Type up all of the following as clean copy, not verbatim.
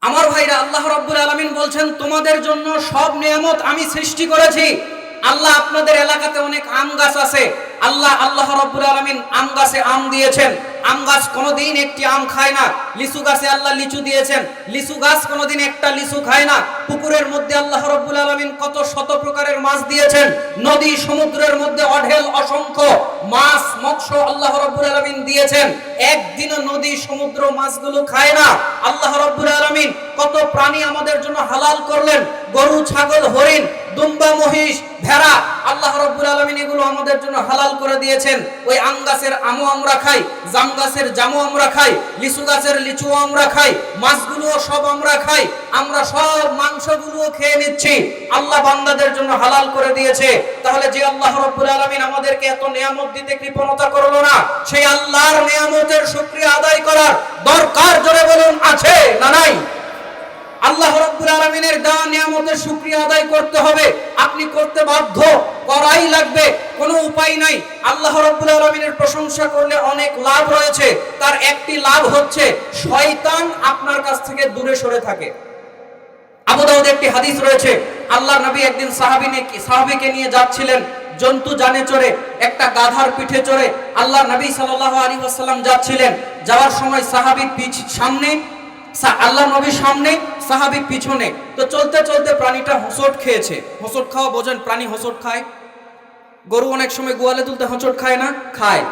আমার ভাইরা, আল্লাহ রাব্বুল আলামিন বলছেন তোমাদের জন্য সব নিয়ামত আমি সৃষ্টি করেছি। আল্লাহ আপনাদের এলাকাতে অনেক আম গাছ আছে, আল্লাহ রাব্বুল আলামিন আম গাছে আম দিয়েছেন। আম গাছ কোনোদিন একটি আম খায় না। লিচু গাছে আল্লাহ লিচু দিয়েছেন, লিচু গাছ কোনোদিন একটা লিচু খায় না। পুকুরের মধ্যে আল্লাহ রাব্বুল আলামিন কত শত প্রকারের মাছ দিয়েছেন। নদী সমুদ্রের মধ্যে অঢেল অসংখ্য মাছ মৎস্য আল্লাহ রাব্বুল আলামিন দিয়েছেন। একদিনও নদী সমুদ্র মাছগুলো খায় না। আল্লাহ রাব্বুল আলামিন কত প্রাণী আমাদের জন্য হালাল করলেন, গরু ছাগল হরিণ দুম্বা মহিষ ভেড়া, আল্লাহ রাব্বুল আলামিন এগুলো আমাদের জন্য হালাল করে দিয়েছেন। ওই আম গাছের আমও আমরা খাই, জাম গাছের জামও আমরা খাই, লিচু গাছের লিচুও আমরা খাই, মাছগুলোও সব আমরা খাই। আমরা সব মাংসগুলোও খেয়ে নিচ্ছি, আল্লাহ বান্দাদের জন্য হালাল করে দিয়েছে। তাহলে যে আল্লাহ রাব্বুল আলামিন আমাদেরকে এত নিয়ামত দিতে কৃপণতা করলো না, সেই আল্লাহর নিয়ামতের শুকরিয়া আদায় করার দরকার জোরে বলুন আছে না নাই? আল্লাহ রাব্বুল আলামিনের দেওয়া নিয়ামতের শুকরিয়া আদায় করতে হবে। আপনি করতে বাধ্য, করাই লাগবে, কোনো উপায় নাই। আল্লাহ রাব্বুল আলামিনের প্রশংসা করলে অনেক লাভ রয়েছে। তার একটি লাভ হচ্ছে শয়তান আপনার কাছ থেকে দূরে সরে থাকে। আবু দাউদে একটি হাদিস রয়েছে, আল্লাহর নবী একদিন সাহাবীকে নিয়ে যাচ্ছিলেন জন্তু জানে চড়ে, একটা গাধার পিঠে চড়ে আল্লাহর নবী সাল্লাল্লাহু আলাইহি ওয়াসাল্লাম যাচ্ছিলেন। যাওয়ার সময় সাহাবী সামনে, আল্লাহ নবী সামনে, সাহাবী পিছনে। তো চলতে চলতে প্রাণীটা হোঁচট খেয়েছে। হোঁচট খাওয়া বোঝেন, প্রাণী হোঁচট খায়। গরু অনেক সময় গোয়ালে তুলতে হোঁচট খায় না? খায়।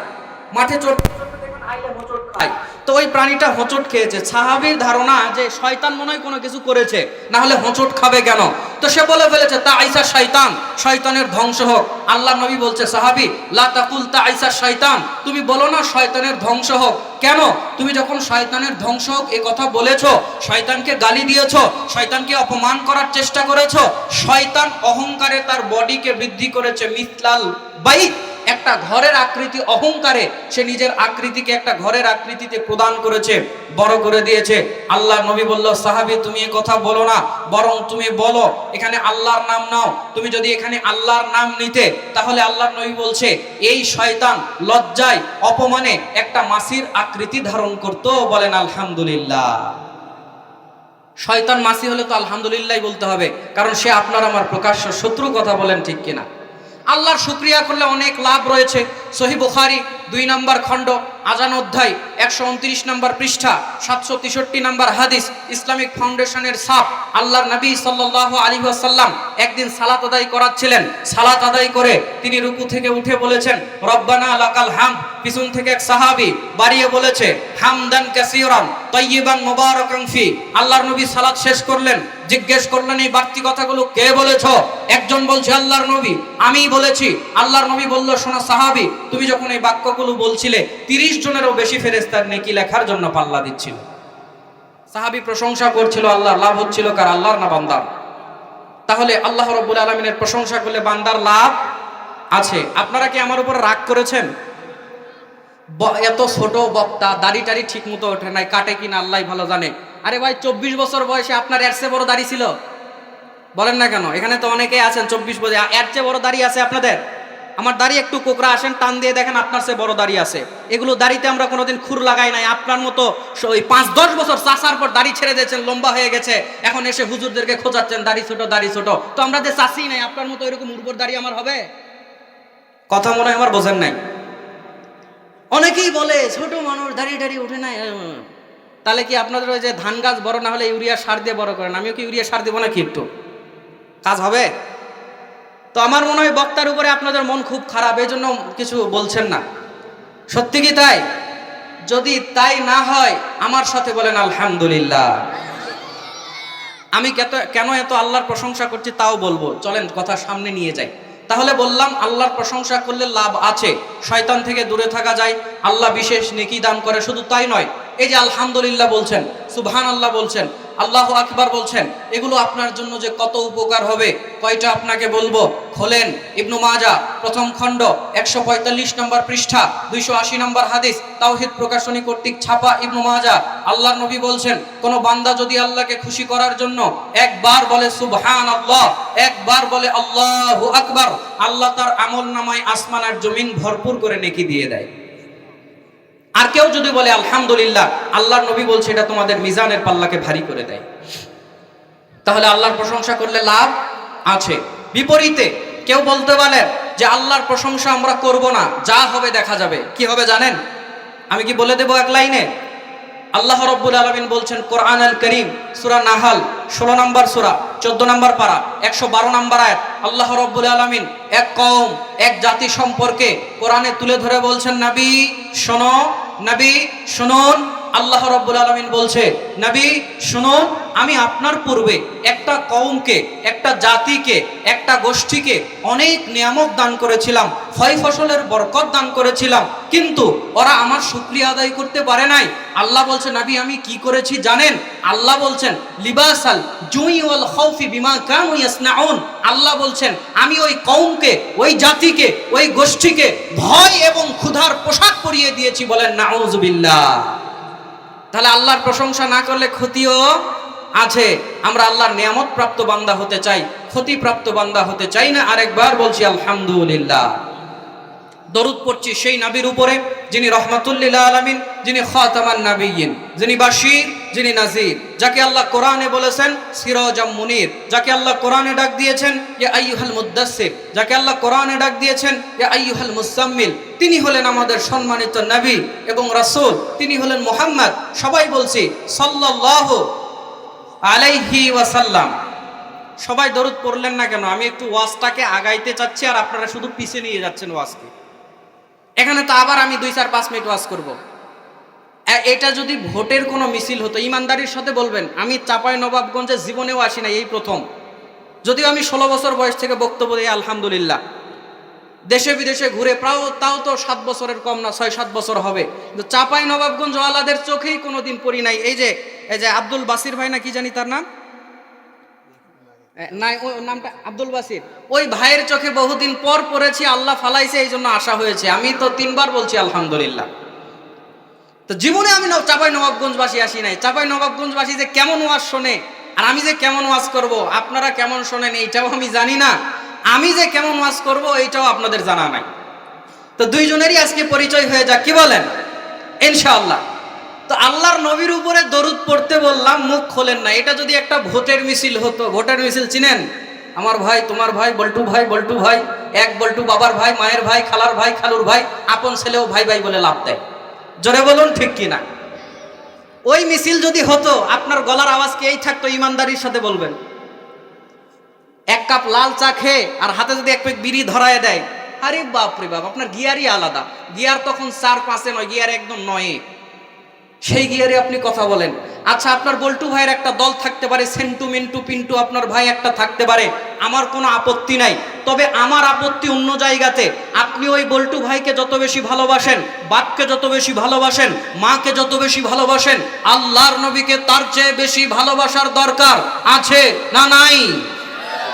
মাঠে চড়তে দেখবেন আইলে হোঁচট খায়। তো ওই প্রাণীটা হোঁচট খেয়েছে। সাহাবীর ধারণা যে শয়তান মনে হয় কোনো কিছু করেছে, না হলে হোঁচট খাবে কেন? তো সে বলে ফেলেছে তা আইসা শয়তান, শয়তানের ধ্বংস হোক। আল্লাহ নবী বলছে সাহাবী লা তাকুল তা আইসা শয়তান, তুমি বলো না শয়তানের ধ্বংস হোক। কেন? তুমি যখন শয়তানের ধ্বংস হোক এই কথা বলেছো, শয়তানকে গালি দিয়েছো, শয়তানকে অপমান করার চেষ্টা করেছো। শয়তান অহংকারে তার বডিকে বৃদ্ধি করেছে, মিসলাল বাইত, একটা ঘরের আকৃতি অহংকারে সে নিজের আকৃতিকে একটা ঘরের আকৃতিতে প্রদান করেছে, বড় করে দিয়েছে। আল্লাহ নবী বলল সাহাবী তুমি এই কথা বলো না, বরং তুমি বলো এখানে আল্লাহর নাম নাও। তুমি যদি এখানে আল্লাহর নাম নিতে, তাহলে আল্লাহ নবী বলছে এই শয়তান লজ্জায় অপমানে একটা মাছির আকৃতি ধারণ করত। বলেন আলহামদুলিল্লাহ। শয়তান মাছি হলে তো আলহামদুলিল্লাহ বলতে হবে, কারণ সে আপনার আমার প্রকাশ্য শত্রু। কথা বলেন ঠিক কিনা? আল্লাহর শুকরিয়া করলে অনেক লাভ রয়েছে। সহিহ বুখারী 2 নম্বর খণ্ড আযান অধ্যায় 129 নম্বর পৃষ্ঠা 763 নম্বর হাদিস, ইসলামিক ফাউন্ডেশনের ছাপ। আল্লাহর নবী সাল্লাল্লাহু আলাইহি ওয়াসাল্লাম একদিন সালাত আদায় করাচ্ছিলেন। সালাত আদায় করে তিনি রুকু থেকে উঠে বলেছেন রব্বানা লাকাল হামদ। পিছন থেকে এক সাহাবী বাড়িয়ে বলেছে হামদান কাসীরান তাইয়িবান মুবারাকান ফি। আল্লাহর নবী সালাত শেষ করলেন, জিজ্ঞেস করলেন এই বাড়তি কথাগুলো কে বলেছো? একজন বলছে আল্লাহর নবী। আমি বলেছি। আল্লাহর নবী বলল শোনো সাহাবী, তুমি যখন এই বাক্যগুলো বলছিলে 30 জনেরও বেশি ফেরেশতার নেকি লেখার জন্য পাল্লা দিচ্ছিল। সাহাবী প্রশংসা করছিল, আল্লাহর লাভ হচ্ছিল কার? আল্লাহর না বান্দার? তাহলে আল্লাহ রাব্বুল আলামিনের প্রশংসা করলে বান্দার লাভ আছে। আপনারা কি আমার উপর রাগ করেছেন? এত ছোট বক্তা, দাড়ি টাড়ি ঠিক মতো ওঠে নাই, কাটে কিনা আল্লাহ ভালো জানে। আরে ভাই 24 বছর বয়সে আপনার এর চেয়ে বড় দাড়ি ছিল? বলেন না কেন? এখানে তো অনেকেই আছেন 24 বছর, এর চেয়ে বড় দাড়ি আছে আপনাদের? আমার দাড়ি একটু কোকড়া, আসেন টান দিয়ে দেখেন আপনার চেয়ে বড় দাড়ি আছে। এগুলো দাড়িতে আমরা কোনোদিন খুর লাগাই নাই। আপনার মতো ওই 5-10 বছর চাষার পর দাড়ি ছেড়ে দিয়েছেন, লম্বা হয়ে গেছে, এখন এসে হুজুরদেরকে খোঁজাচ্ছেন দাড়ি ছোট দাড়ি ছোট। তো আমরা যে চাষি নাই, আপনার মতো এরকম উর্বর দাড়ি আমার হবে? কথা মনে হয় আমার বোঝেন নাই। অনেকেই বলে ছোট মানুষ দাড়ি টাড়ি উঠে নাই। তাহলে কি আপনাদের ওই যে ধান গাছ বড় না হলে ইউরিয়া সার দিয়ে বড় করেন? আমিও কি ইউরিয়া সার দেবো নাকি? একটু কাজ হবে? তো আমার মনে হয় বক্তার উপরে আপনাদের মন খুব খারাপ, এই জন্য কিছু বলছেন না। সত্যি কি তাই? যদি তাই না হয় আমার সাথে বলেন আলহামদুলিল্লাহ। আমি কেন এত আল্লাহর প্রশংসা করছি তাও বলবো, চলেন কথা সামনে নিয়ে যাই। তাহলে বললাম আল্লাহর প্রশংসা করলে লাভ আছে, শয়তান থেকে দূরে থাকা যায়, আল্লাহ বিশেষ নেকি দান করে। শুধু তাই নয়, এই যে আলহামদুলিল্লাহ বলছেন, সুবহানাল্লাহ বলছেন, আল্লাহু আকবার বলছেন, এগুলো আপনার জন্য যে কত উপকার হবে কয়টা আপনাকে বলবো। খোলেন ইবনু মাজাহ প্রথম খণ্ড 145 নম্বর পৃষ্ঠা 280 নম্বর হাদিস, তাওহীদ প্রকাশনী কর্তৃক ছাপা ইবনু মাজাহ। আল্লাহর নবী বলছেন কোন বান্দা যদি আল্লাহকে খুশি করার জন্য একবার বলে সুবহানাল্লাহ, একবার বলে আল্লাহু আকবার, আল্লাহ তার আমল নামায় আসমান আর জমিন ভরপুর করে নেকি দিয়ে দেয়। আর কেউ যদি বলে আলহামদুলিল্লাহ, আল্লাহর নবী বলছে এটা তোমাদের মিজানের পাল্লাকে ভারী করে দেয়। তাহলে আল্লাহর প্রশংসা করলে লাভ আছে। বিপরীতে কেউ বলতে পারে যে আল্লাহর প্রশংসা আমরা করব না, যা হবে দেখা যাবে। কি হবে জানেন? আমি কি বলে দেব এক লাইনে? আল্লাহ রাব্বুল আলামিন বলছেন কোরআন আল করিম সূরা নাহাল 16 নম্বর সূরা 14 নম্বর পারা 112 নম্বর আয়াত, আল্লাহ রাব্বুল আলামিন এক কওম, এক জাতি সম্পর্কে কোরআনে তুলে ধরে বলছেন, নবী শোনো, নবী শুনুন। আল্লাহ রাব্বুল আলামিন বলছে, নবী শুনুন, আমি আপনার পূর্বে একটা কওমকে, একটা জাতিকে, একটা গোষ্ঠীকে অনেক নিয়ামত দান করেছিলাম, ফয় ফসলের বরকত দান করেছিলাম, কিন্তু ওরা আমার শুকরিয়া আদায় করতে পারে নাই। আল্লাহ বলছে, নবী আমি কি করেছি জানেন? আল্লাহ বলছেন লিবাসাল জুই ওয়াল খাউফি বিমা কানু ইয়াসনাউন। আল্লাহ বলছেন আমি ওই কওমকে, ওই জাতিকে, ওই গোষ্ঠীকে ভয় এবং ক্ষুধার পোশাক পরিয়ে দিয়েছি। বলেন নাউযুবিল্লাহ। তাহলে আল্লাহর প্রশংসা না করলে ক্ষতিও আছে। আমরা আল্লাহর নিয়ামত প্রাপ্ত বান্দা হতে চাই, ক্ষতিপ্রাপ্ত বান্দা হতে চাই না। আরেকবার বলছি আলহামদুলিল্লাহ। দরুদ পড়ছি সেই নবীর উপরে যিনি রহমাতুল লিল আলামিন, যিনি খাতামান নাবিয়্যিন, যিনি বাশীর, যিনি নাযীর, যাকে আল্লাহ কোরআনে বলেছেন সিরাজাম মুনীর, যাকে আল্লাহ কোরআনে ডাক দিয়েছেন ইয়া আইয়ুহাল মুদ্দাসসির, যাকে আল্লাহ কোরআনে ডাক দিয়েছেন ইয়া আইয়ুহাল মুসাম্মিল। তিনি হলেন আমাদের সম্মানিত নবী এবং রাসূল, তিনি হলেন মুহাম্মদ। সবাই বলছি সাল্লাল্লাহু আলাইহি ওয়াসাল্লাম। সবাই দরুদ পড়লেন না কেন? আমি একটু ওয়াজটাকে আগাইতে চাচ্ছি আর আপনারা শুধু পিছে নিয়ে যাচ্ছেন ওয়াজকে। এখানে তো আবার আমি 2-4-5 মিনিট ওয়াজ করব। এটা যদি ভোটের কোনো মিছিল হতো, ইমানদারির সাথে বলবেন আমি চাঁপাইনবাবগঞ্জে জীবনেও আসি না, এই প্রথম। যদিও আমি 16 বছর বয়স থেকে বক্তব্য দিই আলহামদুলিল্লাহ, দেশে বিদেশে ঘুরে, প্রায় তাও তো 7 বছরের কম না, 6-7 বছর হবে। কিন্তু চাঁপাইনবাবগঞ্জ ওয়ালাদের চোখেই কোনোদিন পড়ি নাই। এই যে আব্দুল বাসির ভাই না কি জানি তার নাম, না নামটা আব্দুল বাসির, ওই ভাইয়ের চোখে বহুদিন পর পড়েছি, আল্লাহ ফালাইছে, এই জন্য আশা হয়েছে। আমি তো 3 বার বলছি আলহামদুলিল্লাহ। তো জীবনে আমি চাঁপাইনবাবগঞ্জবাসী আসি নাই। চাঁপাইনবাবগঞ্জবাসী যে কেমন ওয়াজ শোনে আর আমি যে কেমন ওয়াজ করব, আপনারা কেমন শোনেন এইটাও আমি জানি না, আমি যে কেমন ওয়াজ করব এইটাও আপনাদের জানা নাই। তো দুইজনেরই আজকে পরিচয় হয়ে যাক, কি বলেন? ইনশাআল্লাহ। তো আল্লাহর নবীর উপরে দরুদ পড়তে বললাম, মুখ খোলেন না। এটা যদি একটা ভোটের মিছিল হতো, ভোটের মিছিল চিনেন? আমার ভাই, তোমার ভাই, বল্টু ভাই, বল্টু ভাই, এক বল্টু বাবার ভাই, মায়ের ভাই, খালার ভাই, খালুর ভাই, আপন ছেলেও ভাই ভাই বলে লাভ দেয়। জোরে বলুন ঠিক কি না? ওই মিছিল যদি হতো, আপনার গলার আওয়াজ কি এই থাকতো? ইমানদারির সাথে বলবেন। এক কাপ লাল চা খেয়ে আর হাতে যদি এক পেক বিড়ি ধরায় দেয়, আরে বাপ রে বাপ, আপনার গিয়ারই আলাদা। গিয়ার তখন 4-5-এ নয়, গিয়ার একদম 9-এ। সেই গিয়ারে আপনি কথা বলেন। আচ্ছা, আপনার বল্টু ভাইয়ের একটা দল থাকতে পারে, সেন্টু, মিন্টু, পিন্টু, আপনার ভাই একটা থাকতে পারে, আমার কোনো আপত্তি নাই। তবে আমার আপত্তি অন্য জায়গাতে। আপনি ওই বল্টু ভাইকে যত বেশি ভালোবাসেন, বাপকে যত বেশি ভালোবাসেন, মাকে যত বেশি ভালোবাসেন, আল্লাহর নবীকে তার চেয়ে বেশি ভালোবাসার দরকার আছে না নাই?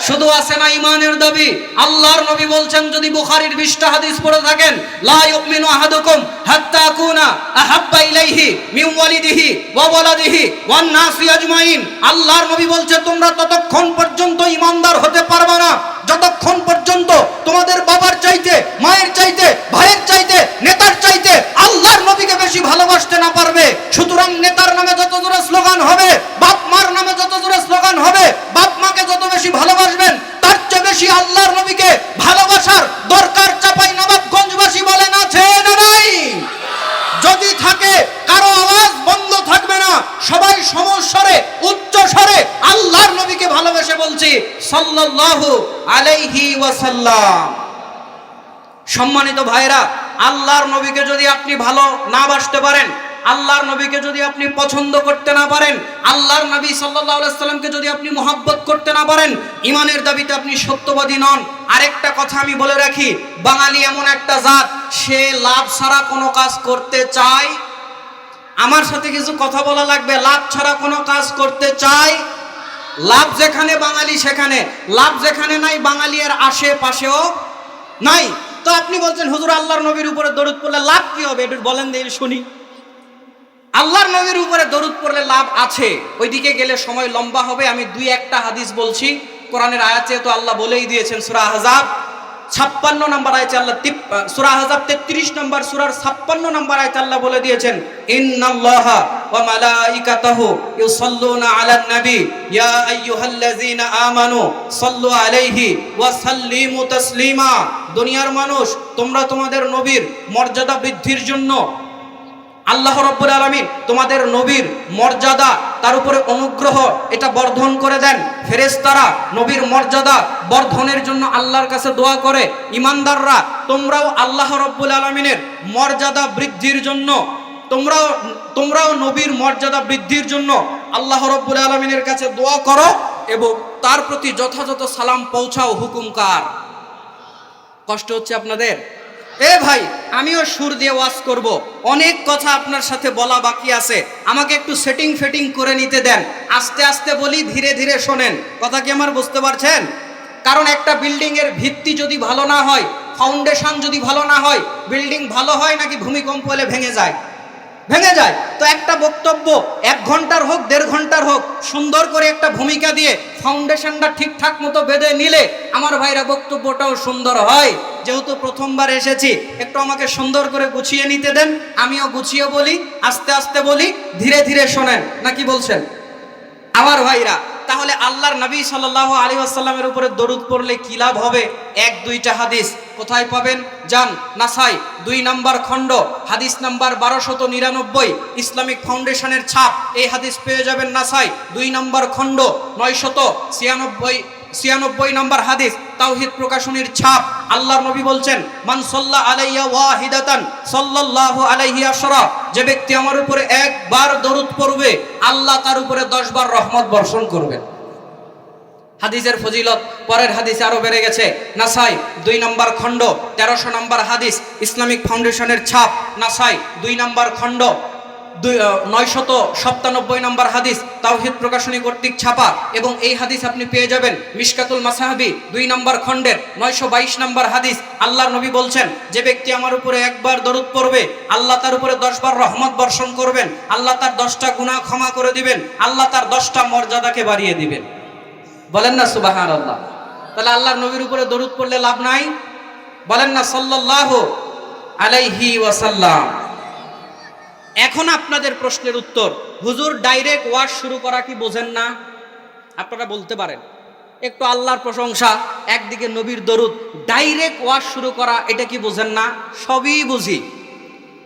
শুধু আছে না ইমানের দাবি। আল্লাহর নবী বলছেন, যদি বুখারীর 20টা হাদিস পড়ে থাকেন, লা ইউমিনু আহাদুকুম হাত্তা আকুনা আহাব্বা ইলাইহি মিন ওয়ালিদিহি ওয়া ওয়ালাদিহি ওয়ান নাসি আজমাইন। আল্লাহর নবী বলছে, তোমরা ততক্ষণ পর্যন্ত ইমানদার হতে পারবে না যতক্ষণ পর্যন্ত তোমাদের বাবার চাইতে, মায়ের চাইতে, ভাইয়ের চাইতে, নেতার চাইতে আল্লাহর নবীকে বেশি ভালোবাসতে না পারবে। সুতরাং নেতার নামে যত জোরে স্লোগান হবে, বাপ মার নামে যত জোরে স্লোগান হবে, বাপ মাকে যত বেশি ভালোবাসবেন, তার চেয়ে বেশি আল্লাহর নবীকে ভালোবাসার দরকার চাঁপাইনবাবগঞ্জবাসী বলেন আছে না নাই? যদি থাকে, কারো আওয়াজ বন্ধ থাকবে না, সবাই সমস্বরে, উচ্চ স্বরে আল্লাহর নবীকে ভালোবেসে বলছি সাল্লাল্লাহু আলাইহি ওয়াসাল্লাম। সম্মানিত ভাইরা, আল্লাহর নবীকে যদি আপনি ভালো না বাসতে পারেন, আল্লাহর নবীকে যদি আপনি পছন্দ করতে না পারেন, আল্লাহর নবী সাল্লাল্লাহু আলাইহি সাল্লামকে যদি আপনি মহব্বত করতে না পারেন, ইমানের দাবিতে আপনি সত্যবাদী নন। আরেকটা কথা আমি বলে রাখি, বাঙালি এমন একটা জাত, সে লাভ ছাড়া কোনো কাজ করতে চায়। আমার সাথে কিছু কথা বলা লাগবে। লাভ ছাড়া কোনো কাজ করতে চায়। লাভ যেখানে বাঙালি সেখানে, লাভ যেখানে নাই বাঙালি এর আশেপাশেও নাই। তো আপনি বলছেন হুজুর আল্লাহর নবীর উপরে দরুদ পড়লে লাভ কি হবে, একটু বলেন দেখি শুনি। আল্লাহর নবীর উপরে দরুদ পড়লে লাভ আছে, ওইদিকে গেলে সময় লম্বা হবে। আমি 2-1টা হাদিস বলছি। কোরআনের আয়াতে তো আল্লাহ বলেই দিয়েছেন, সূরা আহজাব 56 নম্বর আয়াতে আল্লাহ সূরা আহজাব 33 নম্বর সূরার 56 নম্বর আয়াতে আল্লাহ বলে দিয়েছেন, ইন্নাল্লাহা ওয়া মালাইকাতাহু ইউসাল্লুনা আলান নবী ইয়া আইয়ুহাল্লাযীনা আমানু সাল্লু আলাইহি ওয়া সাল্লিমু তাসলিমা। দুনিয়ার মানুষ, তোমরা তোমাদের নবীর মর্যাদা বৃদ্ধির জন্য আল্লাহ রাব্বুল আলামিন তোমাদের নবীর মর্যাদা, তার উপরে অনুগ্রহ এটা বর্ধন করে দেন। ফেরেশতারা নবীর মর্যাদা বর্ধনের জন্য আল্লাহর কাছে দোয়া করে। ইমানদাররা তোমরাও আল্লাহ রাব্বুল আলামিনের মর্যাদা বৃদ্ধির জন্য তোমরাও নবীর মর্যাদা বৃদ্ধির জন্য আল্লাহ রাব্বুল আলামিনের কাছে দোয়া করো এবং তার প্রতি যথাযথ সালাম পৌঁছাও। হুকুম কার? কষ্ট হচ্ছে আপনাদের? এ ভাই, আমিও সুর দিয়ে ওয়াজ করব, অনেক কথা আপনার সাথে বলা বাকি আছে, আমাকে একটু সেটিং ফেটিং করে নিতে দেন। আস্তে আস্তে বলি, ধীরে ধীরে শোনেন। কথা কি আমার বুঝতে পারছেন? কারণ একটা বিল্ডিং এর ভিত্তি যদি ভালো না হয়, ফাউন্ডেশন যদি ভালো না হয়, বিল্ডিং ভালো হয় নাকি ভূমিকম্প হলে ভেঙে যায়? ভেঙে যায়। তো একটা বক্তব্য 1 ঘন্টার হোক 1.5 ঘন্টার হোক, সুন্দর করে একটা ভূমিকা দিয়ে ফাউন্ডেশনটা ঠিকঠাক মতো বেঁধে নিলে আমার ভাইরা বক্তব্যটাও সুন্দর হয়। যেহেতু প্রথমবার এসেছি, একটু আমাকে সুন্দর করে গুছিয়ে নিতে দেন, আমিও গুছিয়ে বলি, আস্তে আস্তে বলি, ধীরে ধীরে শোনেন। নাকি বলছেন আমার ভাইরা? তাহলে আল্লাহর নবী সাল্লাল্লাহু আলাইহি ওয়াসাল্লামের উপরে দরুদ পড়লে কি লাভ হবে? 1-2টা হাদিস কোথায় পাবেন? যান নাসাই 2 নম্বর খণ্ড, হাদিস নাম্বার 1299, ইসলামিক ফাউন্ডেশনের ছাপ। এই হাদিস পেয়ে যাবেন নাসাই 2 নম্বর খণ্ড 996 নম্বর হাদিস, তাওহীদ প্রকাশনীর ছাপ। আল্লাহর নবী বলছেন, মান সাল্লা আলাইয়া ওয়াহিদাতান সাল্লাল্লাহু আলাইহি আশরা। যে ব্যক্তি আমার উপরে একবার দরুদ পড়বে, আল্লাহ তার উপরে 10 বার রহমত বর্ষণ করবেন। হাদিসের ফজিলত পরের হাদিসে আরো বেড়ে গেছে। নাসাই 2 নম্বর খণ্ড 1300 নম্বর হাদিস, ইসলামিক ফাউন্ডেশনের ছাপ, নাসাই 2 নম্বর খণ্ড 997 নম্বর হাদিস, তাওহীদ প্রকাশনী কর্তৃক ছাপা। এবং এই হাদিস আপনি পেয়ে যাবেন মিশকাতুল মাসাহাবি 2 নম্বর খণ্ডের 922 নম্বর হাদিস। আল্লাহর নবী বলছেন, যে ব্যক্তি আমার উপরে একবার দরুদ পড়বে, আল্লাহ তার উপরে 10 বার রহমত বর্ষণ করবেন, আল্লাহ তার 10টা গুনাহ ক্ষমা করে দিবেন, আল্লাহ তার 10টা মর্যাদাকে বাড়িয়ে দিবেন। বলেন না সুবহানাল্লাহ? তাহলে আল্লাহর নবীর উপরে দরুদ পড়লে লাভ নাই? বলেন না সাল্লাল্লাহু আলাইহি ওয়াসাল্লাম। এখন আপনাদের প্রশ্নের উত্তর, হুজুর ডাইরেক্ট ওয়াজ শুরু করা কি বোঝেন না? আপনারা বলতে পারেন, একটু আল্লাহর প্রশংসা, একদিকে নবীর দরুদ, ডাইরেক্ট ওয়াজ শুরু করা, এটা কি বোঝেন না? সবই বুঝি।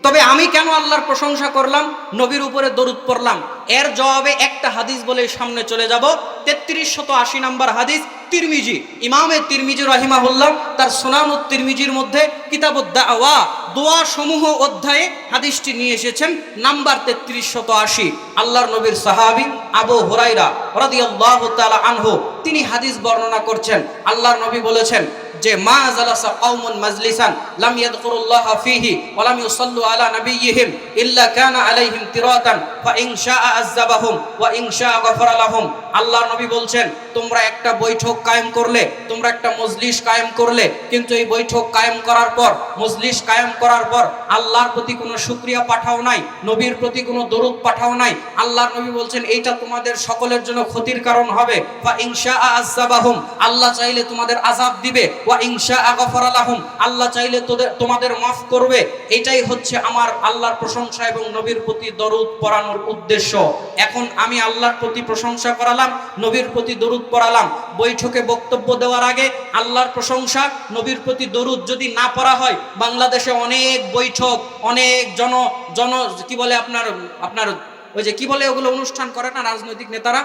তবে আমি কেন আল্লাহর প্রশংসা করলাম, নবীর উপরে দরুদ পড়লাম, এর জবাবে একটা হাদিস বলে সামনে চলে যাব। 3380 নম্বর হাদিস, তিরমিজি, ইমামে তিরমিজি রাহিমাহুল্লাহ তার সুনানুত তিরমিজির মধ্যে কিতাবুদ দাওয়া, দোয়া সমূহ অধ্যায়ে হাদিসটি নিয়ে এসেছেন, নাম্বার 3380। আল্লাহর নবীর সাহাবী আবু হুরায়রা রাদিয়াল্লাহু তাআলা আনহু তিনি হাদিস বর্ণনা করছেন। আল্লাহর নবী বলেছেন যে, মা জালাসা কওমুন মাজলিসান লাম ইয়াযকুরুল্লাহ ফীহি ওয়া লাম ইউসাল্লু আলা নাবিয়্যিহিম ইল্লা কানা আলাইহিম তিরাতান ফা ইন শাআ আযাবাহুম ওয়া ইন শাআ গফারা লাহুম। আল্লাহর নবী বলছেন, তোমরা একটা বৈঠক কায়েম করলে, তোমরা একটা মজলিস কায়েম করলে, কিন্তু এই বৈঠক কায়েম করার পর, মজলিস কায়েম করার পর আল্লাহর প্রতি কোনো শুকরিয়া পাঠাও নাই, নবীর প্রতি কোনো দরুদ পাঠাও নাই। আল্লাহর নবী বলছেন, এইটা তোমাদের সকলের জন্য ক্ষতির কারণ হবে। ফা ইন শাআ আযাবাহুম, আল্লাহ চাইলে তোমাদের আযাব দিবে, ওয়া ইন শাআ গফারা লাহুম, আল্লাহ চাইলে তোমাদের মাফ করবে। এটাই হচ্ছে আমার আল্লাহর প্রশংসা এবং নবীর প্রতি দরুদ পড়ানোর উদ্দেশ্য। এখন আমি আল্লাহর প্রতি প্রশংসা করালাম, নবীর প্রতি দরুদ পড়ালাম। বৈঠকে বক্তব্য দেওয়ার আগে আল্লাহর প্রশংসা, নবীর প্রতি দরুদ যদি না পড়া হয়, বাংলাদেশে অনেক বৈঠক, অনেক জন কি বলে আপনার ওই যে কি বলে ওগুলো অনুষ্ঠান করে না রাজনৈতিক নেতারা,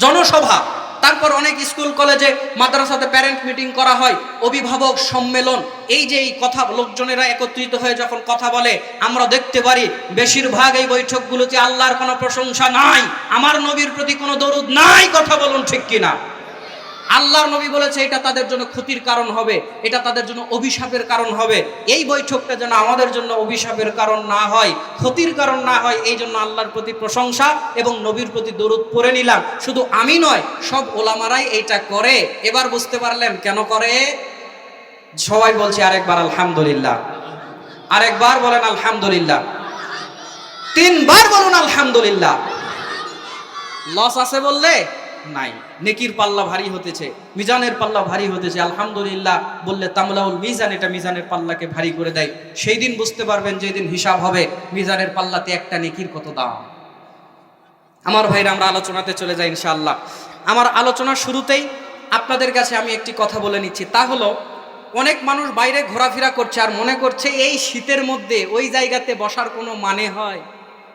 জনসভা, তারপর অনেক স্কুল কলেজে মাদ্রাসাতে প্যারেন্ট মিটিং করা হয়, অভিভাবক সম্মেলন। এই যে এই কথা, লোকজনেরা একত্রিত হয়ে যখন কথা বলে, আমরা দেখতে পারি বেশিরভাগ এই বৈঠকগুলোতে আল্লাহর কোনো প্রশংসা নাই, আমার নবীর প্রতি কোনো দরুদ নাই। কথা বলুন ঠিক কিনা? আল্লাহর নবী বলেছে এটা তাদের জন্য ক্ষতির কারণ হবে, এটা তাদের জন্য অভিশাপের কারণ হবে। এই বৈঠকটা যেন আমাদের জন্য অভিশাপের কারণ না হয়, ক্ষতির কারণ না হয়, এই জন্য আল্লাহর প্রতি প্রশংসা এবং নবীর প্রতি দরুদ পড়ে নিলাম। শুধু আমি নয়, সব ওলামারাই এইটা করে। এবার বুঝতে পারলেন কেন করে? সবাই বলছে আরেকবার আলহামদুলিল্লাহ, আরেকবার বলেন আলহামদুলিল্লাহ, 3 বার বলুন আলহামদুলিল্লাহ। লস আছে বললে নাই। নেকির পাল্লা ভারী হতেছে, মিজানের পাল্লা ভারী হতেছে। আলহামদুলিল্লাহ বললে তামলাউল মিজান, এটা মিজানের পাল্লাকে ভারী করে দেয়। সেই দিন বুঝতে পারবেন যেদিন হিসাব হবে মিজানের পাল্লাতে একটা নেকির কত দাম। আমার ভাইরা, আমরা আলোচনাতে চলে যাই ইনশাআল্লাহ। আমার আলোচনার শুরুতেই আপনাদের কাছে আমি একটি কথা বলে নিচ্ছি, তা হলো অনেক মানুষ বাইরে ঘোরাফেরা করছে আর মনে করছে এই শীতের মধ্যে ওই জায়গাতে বসার কোনো মানে হয়।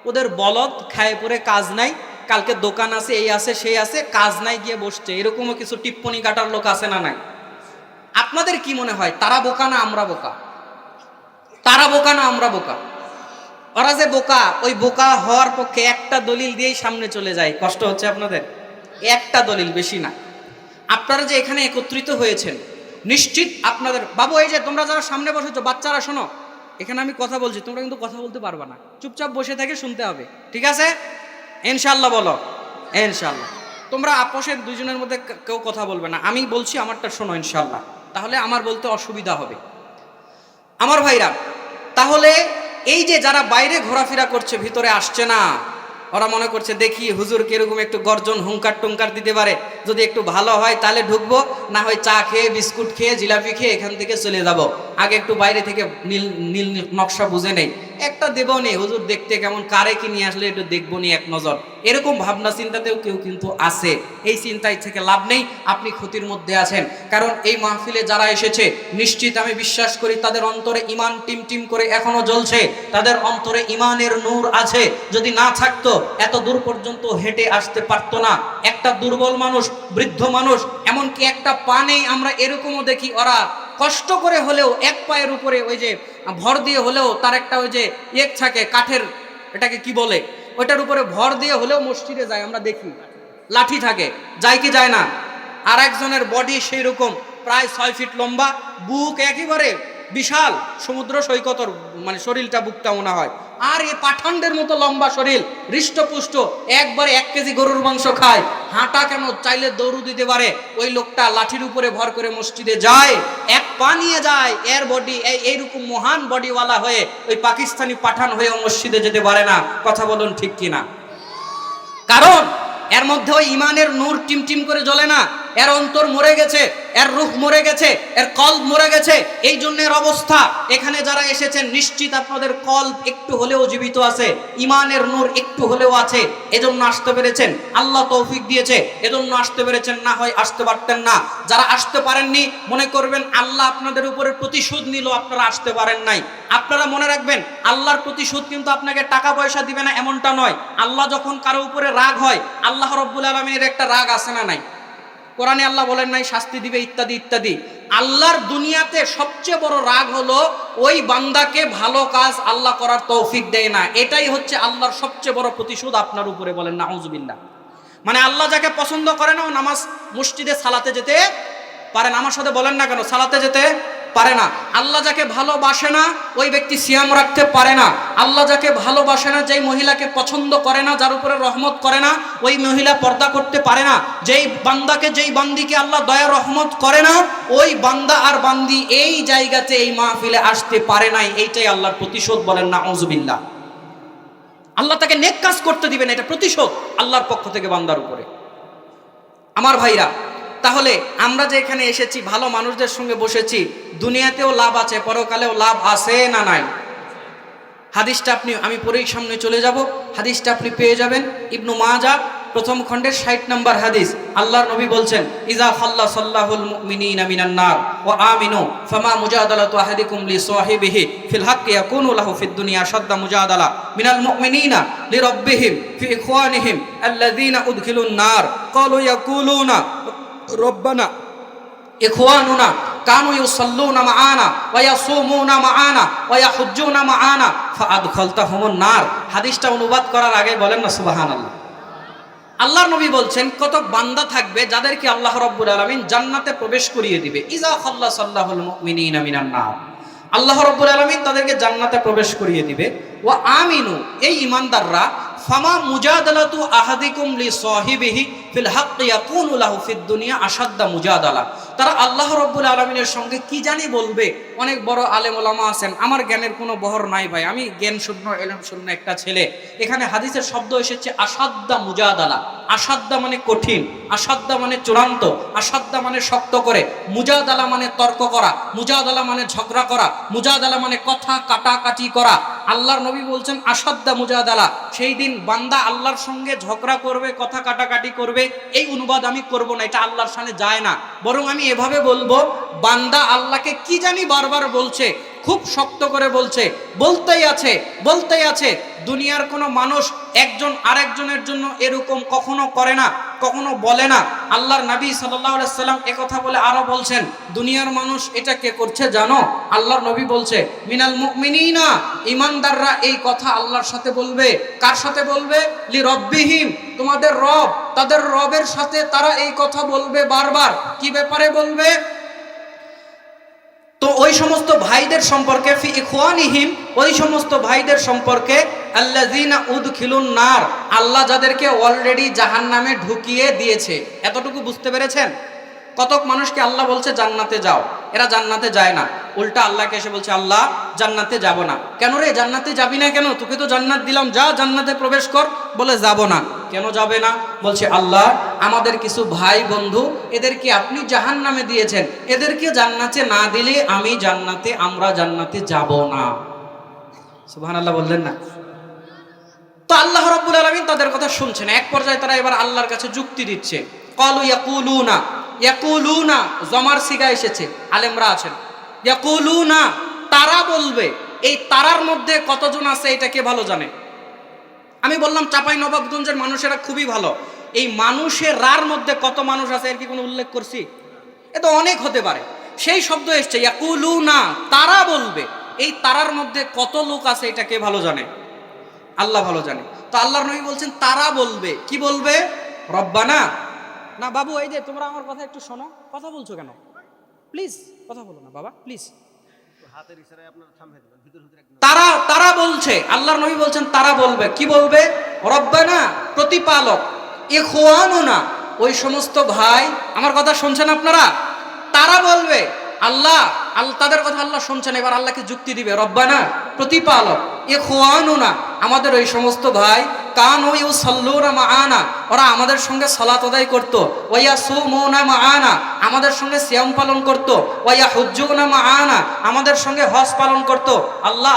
ওদের বলদ খায় পরে কাজ নাই, কালকে দোকান আছে, এই আছে সেই আছে, কাজ নাই গিয়ে বসছে। এরকমও কিছু টিপ্পনি কাটার লোক আছে না নাই? আপনাদের কি মনে হয় তারা বোকা না আমরা বোকা? তারা বোকা না আমরা বোকা? ওরা যে বোকা, ওই বোকা হওয়ার পক্ষে একটা দলিল দিয়েই সামনে চলে যায়। কষ্ট হচ্ছে আপনাদের? একটা দলিল, বেশি না। আপনারা যে এখানে একত্রিত হয়েছেন, নিশ্চিত আপনাদের বাবু, এই যে তোমরা যারা সামনে বসেছো বাচ্চারা, শোনো, এখানে আমি কথা বলছি, তোমরা কিন্তু কথা বলতে পারবা না, চুপচাপ বসে থেকে শুনতে হবে, ঠিক আছে? ইনশাআল্লাহ বলো, ইনশাআল্লাহ। তোমরা আপোষের দুইজনের মধ্যে কেউ কথা বলবে না, আমি বলছি আমারটা শোনো ইনশাআল্লাহ, তাহলে আমার বলতে অসুবিধা হবে। আমার ভাইরা, তাহলে এই যে যারা বাইরে ঘোরাফেরা করছে, ভিতরে আসছে না, ওরা মনে করছে দেখি হুজুর কিরকম একটু গর্জন হুঙ্কার টুঙ্কার দিতে পারে, যদি একটু ভালো হয় তাহলে ঢুকবো, না হয় চা খেয়ে বিস্কুট খেয়ে জিলাপি খেয়ে এখান থেকে চলে যাব, আগে একটু বাইরে থেকে নীল নীল নকশা বুঝে নেই, একটা দেবো নি হুজুর দেখতে কেমন, কারে কি নিয়ে আসলে একটু দেখবো নি এক নজর। এরকম ভাবনা চিন্তাতেও কেউ কিন্তু আছে। এই চিন্তায় থেকে লাভ নেই, আপনি ক্ষতির মধ্যে আছেন। কারণ এই মাহফিলে যারা এসেছে, নিশ্চিত আমি বিশ্বাস করি তাদের অন্তরে ইমান টিম টিম করে এখনো জ্বলছে, তাদের অন্তরে ইমানের নূর আছে। যদি না থাকতো এত দূর পর্যন্ত হেঁটে আসতে পারতো না। একটা দুর্বল মানুষ, বৃদ্ধ মানুষ, এমনকি একটা পা নেই, আমরা এরকমও দেখি, ওরা কষ্ট করে হলেও এক পায়ের উপরে ওই যে ভর দিয়ে হলেও তার একটা ওই যে এক থাকে কাঠের, এটাকে কি বলে, ওইটার উপরে ভর দিয়ে হলেও মসজিদে যায়, আমরা দেখি, লাঠি থাকে, যায় কি যায় না? আর একজনের বডি সেই রকম, প্রায় 6 ফিট লম্বা, বুক একেবারে বিশাল, সমুদ্র সৈকতর মানে শরীরটা, বুকটা মনে হয়। আর এ পাঠানদের মতো লম্বা শরীর, হৃষ্টপুষ্ট, একবারে 1 কেজি গরুর মাংস খায়, হাঁটা কেন চাইলে দৌড় দিতে পারে। ওই লোকটা লাঠির উপরে ভর করে মসজিদে যায়, এক পা নিয়ে যায়। এর বডি এইরকম মহান বডিওয়ালা হয়ে ওই পাকিস্তানি পাঠান হয়ে মসজিদে যেতে পারে না। কথা বলুন ঠিক কিনা? কারণ এর মধ্যে ওই ইমানের নূর টিম টিম করে জ্বলে না, এর অন্তর মরে গেছে, এর রূহ মরে গেছে, এর কলব মরে গেছে। এই জন্য এর অবস্থা। এখানে যারা এসেছেন নিশ্চিত আপনাদের কলব একটু হলেও জীবিত আছে, ইমানের নূর একটু হলেও আছে, এজন্য আসতে পেরেছেন, আল্লাহ তৌফিক দিয়েছে, এজন্য আসতে পেরেছেন, না হয় আসতে পারতেন না। যারা আসতে পারেননি মনে করবেন আল্লাহ আপনাদের উপরে প্রতিশোধ নিল, আপনারা আসতে পারেন নাই। আপনারা মনে রাখবেন, আল্লাহর প্রতিশোধ কিন্তু আপনাকে টাকা পয়সা দিবে না এমনটা নয়। আল্লাহ যখন কারো উপরে রাগ হয়, আল্লাহ রাব্বুল আলামিনের একটা রাগ আছে না নাই? কোরআনে আল্লাহ বলেন নাই শাস্তি দিবে ইত্যাদি ইত্যাদি। আল্লাহর দুনিয়াতে সবচেয়ে বড় রাগ হলো ওই বান্দাকে ভালো কাজ আল্লাহ করার তৌফিক দেয় না। এটাই হচ্ছে আল্লাহর সবচেয়ে বড় প্রতিশোধ আপনার উপরে। বলেন নাউজুবিল্লাহ। মানে আল্লাহ যাকে পছন্দ করে না, ও নামাজ মসজিদে সালাতে যেতে পারে না। আমার সাথে বলেন না কেন, সালাতে যেতে পারে না। আল্লাহ যাকে ভালোবাসে না ওই ব্যক্তি সিয়াম রাখতে পারে না। আল্লাহ যাকে ভালোবাসে না, যেই মহিলাকে পছন্দ করে না, যার উপরে রহমত করে না, ওই মহিলা পর্দা করতে পারে না। যেই বান্দাকে, যেই বান্দিকে আল্লাহ দয়া রহমত করে না, ওই বান্দা আর বান্দি এই জায়গাতে, এই মাহফিলে আসতে পারে নাই। এইটাই আল্লাহর প্রতিশোধ। বলেন নাউজুবিল্লাহ। আল্লাহ তাকে নেক কাজ করতে দিবেন, এটা প্রতিশোধ আল্লাহর পক্ষ থেকে বান্দার উপরে। আমার ভাইরা, তাহলে আমরা যে এখানে এসেছি, ভালো মানুষদের সঙ্গে বসেছি, দুনিয়াতেও লাভ আছে, পরকালেও লাভ আছে না নাই? হাদিসটা আমি পরেই সামনে চলে যাব, হাদিসটা আপনি পেয়ে যাবেন। ইবনু মাজাহ প্রথম খণ্ডের 60 নম্বর হাদিস। আল্লাহর নবী বলছেন, ইজা খাল্লাসাল্লাহুল মুমিনিনা মিনান নার ওয়া আমিনু ফামা মুজাদালাতু আহাদিকুম লি সাহিবিহি ফিল হাক্কি ইয়াকুনু লাহু ফিদ দুনিয়া শাদ্দা মুজাদালা মিনাল মুমিনিনা লিরাব্বিহিম ফি ইখওয়ানিহিম আল্লাযীনা উদখিলুন নার ক্বালু ইয়াকুলুনা রব্বানা ইখওয়ানুনা কানু ইউসাল্লুনা মাআনা ওয়া ইয়াসুমুনা মাআনা ওয়া ইয়াহুজ্জুনা মাআনা ফাআদখালতাহুমুন নার। হাদিসটা অনুবাদ করার আগে বলেন না সুবহানাল্লাহ। আল্লাহর নবী বলছেন, কত বান্দা থাকবে যাদেরকে আল্লাহ রাব্বুল আলামিন জান্নাতে প্রবেশ করিয়ে দিবে। ইজা খাল্লাসাল্লাহুল মুমিনিনা মিনান নার, আল্লাহ রাব্বুল আলামিন তাদেরকে জান্নাতে প্রবেশ করিয়ে দিবে। ওয়া আমিনু, এই ঈমানদাররা, ফামা মুজাদালাতু আহাদিকুম লি সাহিবিহি ফিল হাক্কি ইয়াকুনু লাহু ফিদ দুনিয়া আশাদ্দা মুজাদালা, তারা আল্লাহ রাব্বুল আলামিনের সঙ্গে কি জানি বলবে। অনেক বড় আলেম ওলামা আছেন, আমার জ্ঞানের কোনো বহর নাই ভাই, আমি জ্ঞান শূন্য এলম শূন্য একটা ছেলে। এখানে হাদিসের শব্দ এসেছে আসাদ্দা মুজাদালা। আসাদ্দা মানে কঠিন, আসাদ্দা মানে চূড়ান্ত, আসাদ্দা মানে শক্ত করে, মুজাদালা মানে তর্ক করা, মুজাদালা মানে ঝগড়া করা, মুজাদালা মানে কথা কাটাকাটি করা। আল্লাহর নবী বলছেন আসাদ্দা মুজাদালা, সেই দিন বান্দা আল্লাহর সঙ্গে ঝগড়া করবে, কথা কাটাকাটি করবে। এই অনুবাদ আমি করব না, এটা আল্লাহর সামনে যায় না, বরং আমি এভাবে বলবো, বান্দা আল্লাহকে কি জানি বারবার বলছে, খুব শক্ত করে বলছে, বলতেই আছে। দুনিয়ার কোনো মানুষ একজন আরেকজনের জন্য এরকম কখনো করে না, কখনো বলে না। আল্লাহর নবী সাল্লাল্লাহু আলাইহি সাল্লাম একথা বলে আরো বলছেন, দুনিয়ার মানুষ এটা কে করছে জানো? আল্লাহর নবী বলছে মিনাল মুমিনিনা, ঈমানদাররা এই কথা আল্লাহর সাথে বলবে। কার সাথে বলবে? লি রব্বিহিম, তোমাদের রব, তাদের রবের সাথে তারা এই কথা বলবে বারবার। কি ব্যাপারে বলবে? তো ওই সমস্ত ভাইদের সম্পর্কে, ফি ইখওয়ানিহিম, ওই সমস্ত ভাইদের সম্পর্কে, আল্লাযিনা উদখিলুন নার, আল্লাহ যাদেরকে অলরেডি জাহান্নামে ঢুকিয়ে দিয়েছে। এতটুকু বুঝতে পেরেছেন? কতক মানুষকে আল্লাহ বলছে জান্নাতে যাও, এরা জান্নাতে যায় না। উল্টা আল্লাহকে এসে বলছে আল্লাহ জান্নাতে যাব না। কেন রে জান্নাতে যাবি না কেন? তোকে তো জান্নাত দিলাম, যা জান্নাতে প্রবেশ কর। বলে যাব না। কেন যাবে না? বলছে আল্লাহ আমাদের কিছু ভাই বন্ধু, এদেরকে আপনি জাহান্নামে দিয়েছেন, এদেরকে জান্নাতে না দিলে আমরা জান্নাতে যাব না। সুবহানাল্লাহ বললেন না? তো আল্লাহ রাব্বুল আলামিন তাদের কথা শুনছেন। এক পর্যায়ে তারা এবার আল্লাহর কাছে যুক্তি দিচ্ছে। ক্বালু ইয়াকুলুনা, জমার সিগা এসেছে, আলেমরা আছেন। ইয়াকুলুনা, তারা বলবে। এই তারার মধ্যে কতজন আছে এটা কে ভালো জানে? আমি বললাম চাঁপাইনবাবগঞ্জের মানুষেরা খুবই ভালো। এই মানুষের রার মধ্যে কত মানুষ আছে এর কি কোনো উল্লেখ করছি? এ তো অনেক হতে পারে। সেই শব্দ এসছে ইয়াকুলুনা, তারা বলবে। এই তারার মধ্যে কত লোক আছে এটা কে ভালো জানে? আল্লাহ ভালো জানে। তো আল্লাহর নবী বলছেন তারা বলবে। কি বলবে? রব্বানা। না বাবু, এই যে তোমরা আমার কথা একটু শোনো, কথা বলছো কেন? প্লিজ কথা বলো না বাবা, প্লিজ। তারা বলছে, আল্লাহর নবী বলছেন তারা বলবে। কি বলবে? রব্বানা, প্রতিপালক, ইখওয়ানুনা, ওই সমস্ত ভাই, আমার কথা শুনছেন আপনারা? তারা বলবে আল্লাহ, তাদের কথা আল্লাহ শুনছেন। এবার আল্লাহকে যুক্তি দিবে, রব্বানা, প্রতিপালক, ইখওয়ানুনা, আমাদের ওই সমস্ত ভাই, কানু ইউসাল্লুনা মাআনা, ওরা আমাদের সঙ্গে সালাত আদায় করত, ওয়া ইয়াসুমুনা মাআনা, আমাদের সঙ্গে সিয়াম পালন করত, ওয়া ইয়াহুজ্জুনা মাআনা, আমাদের সঙ্গে হজ পালন করত। আল্লাহ,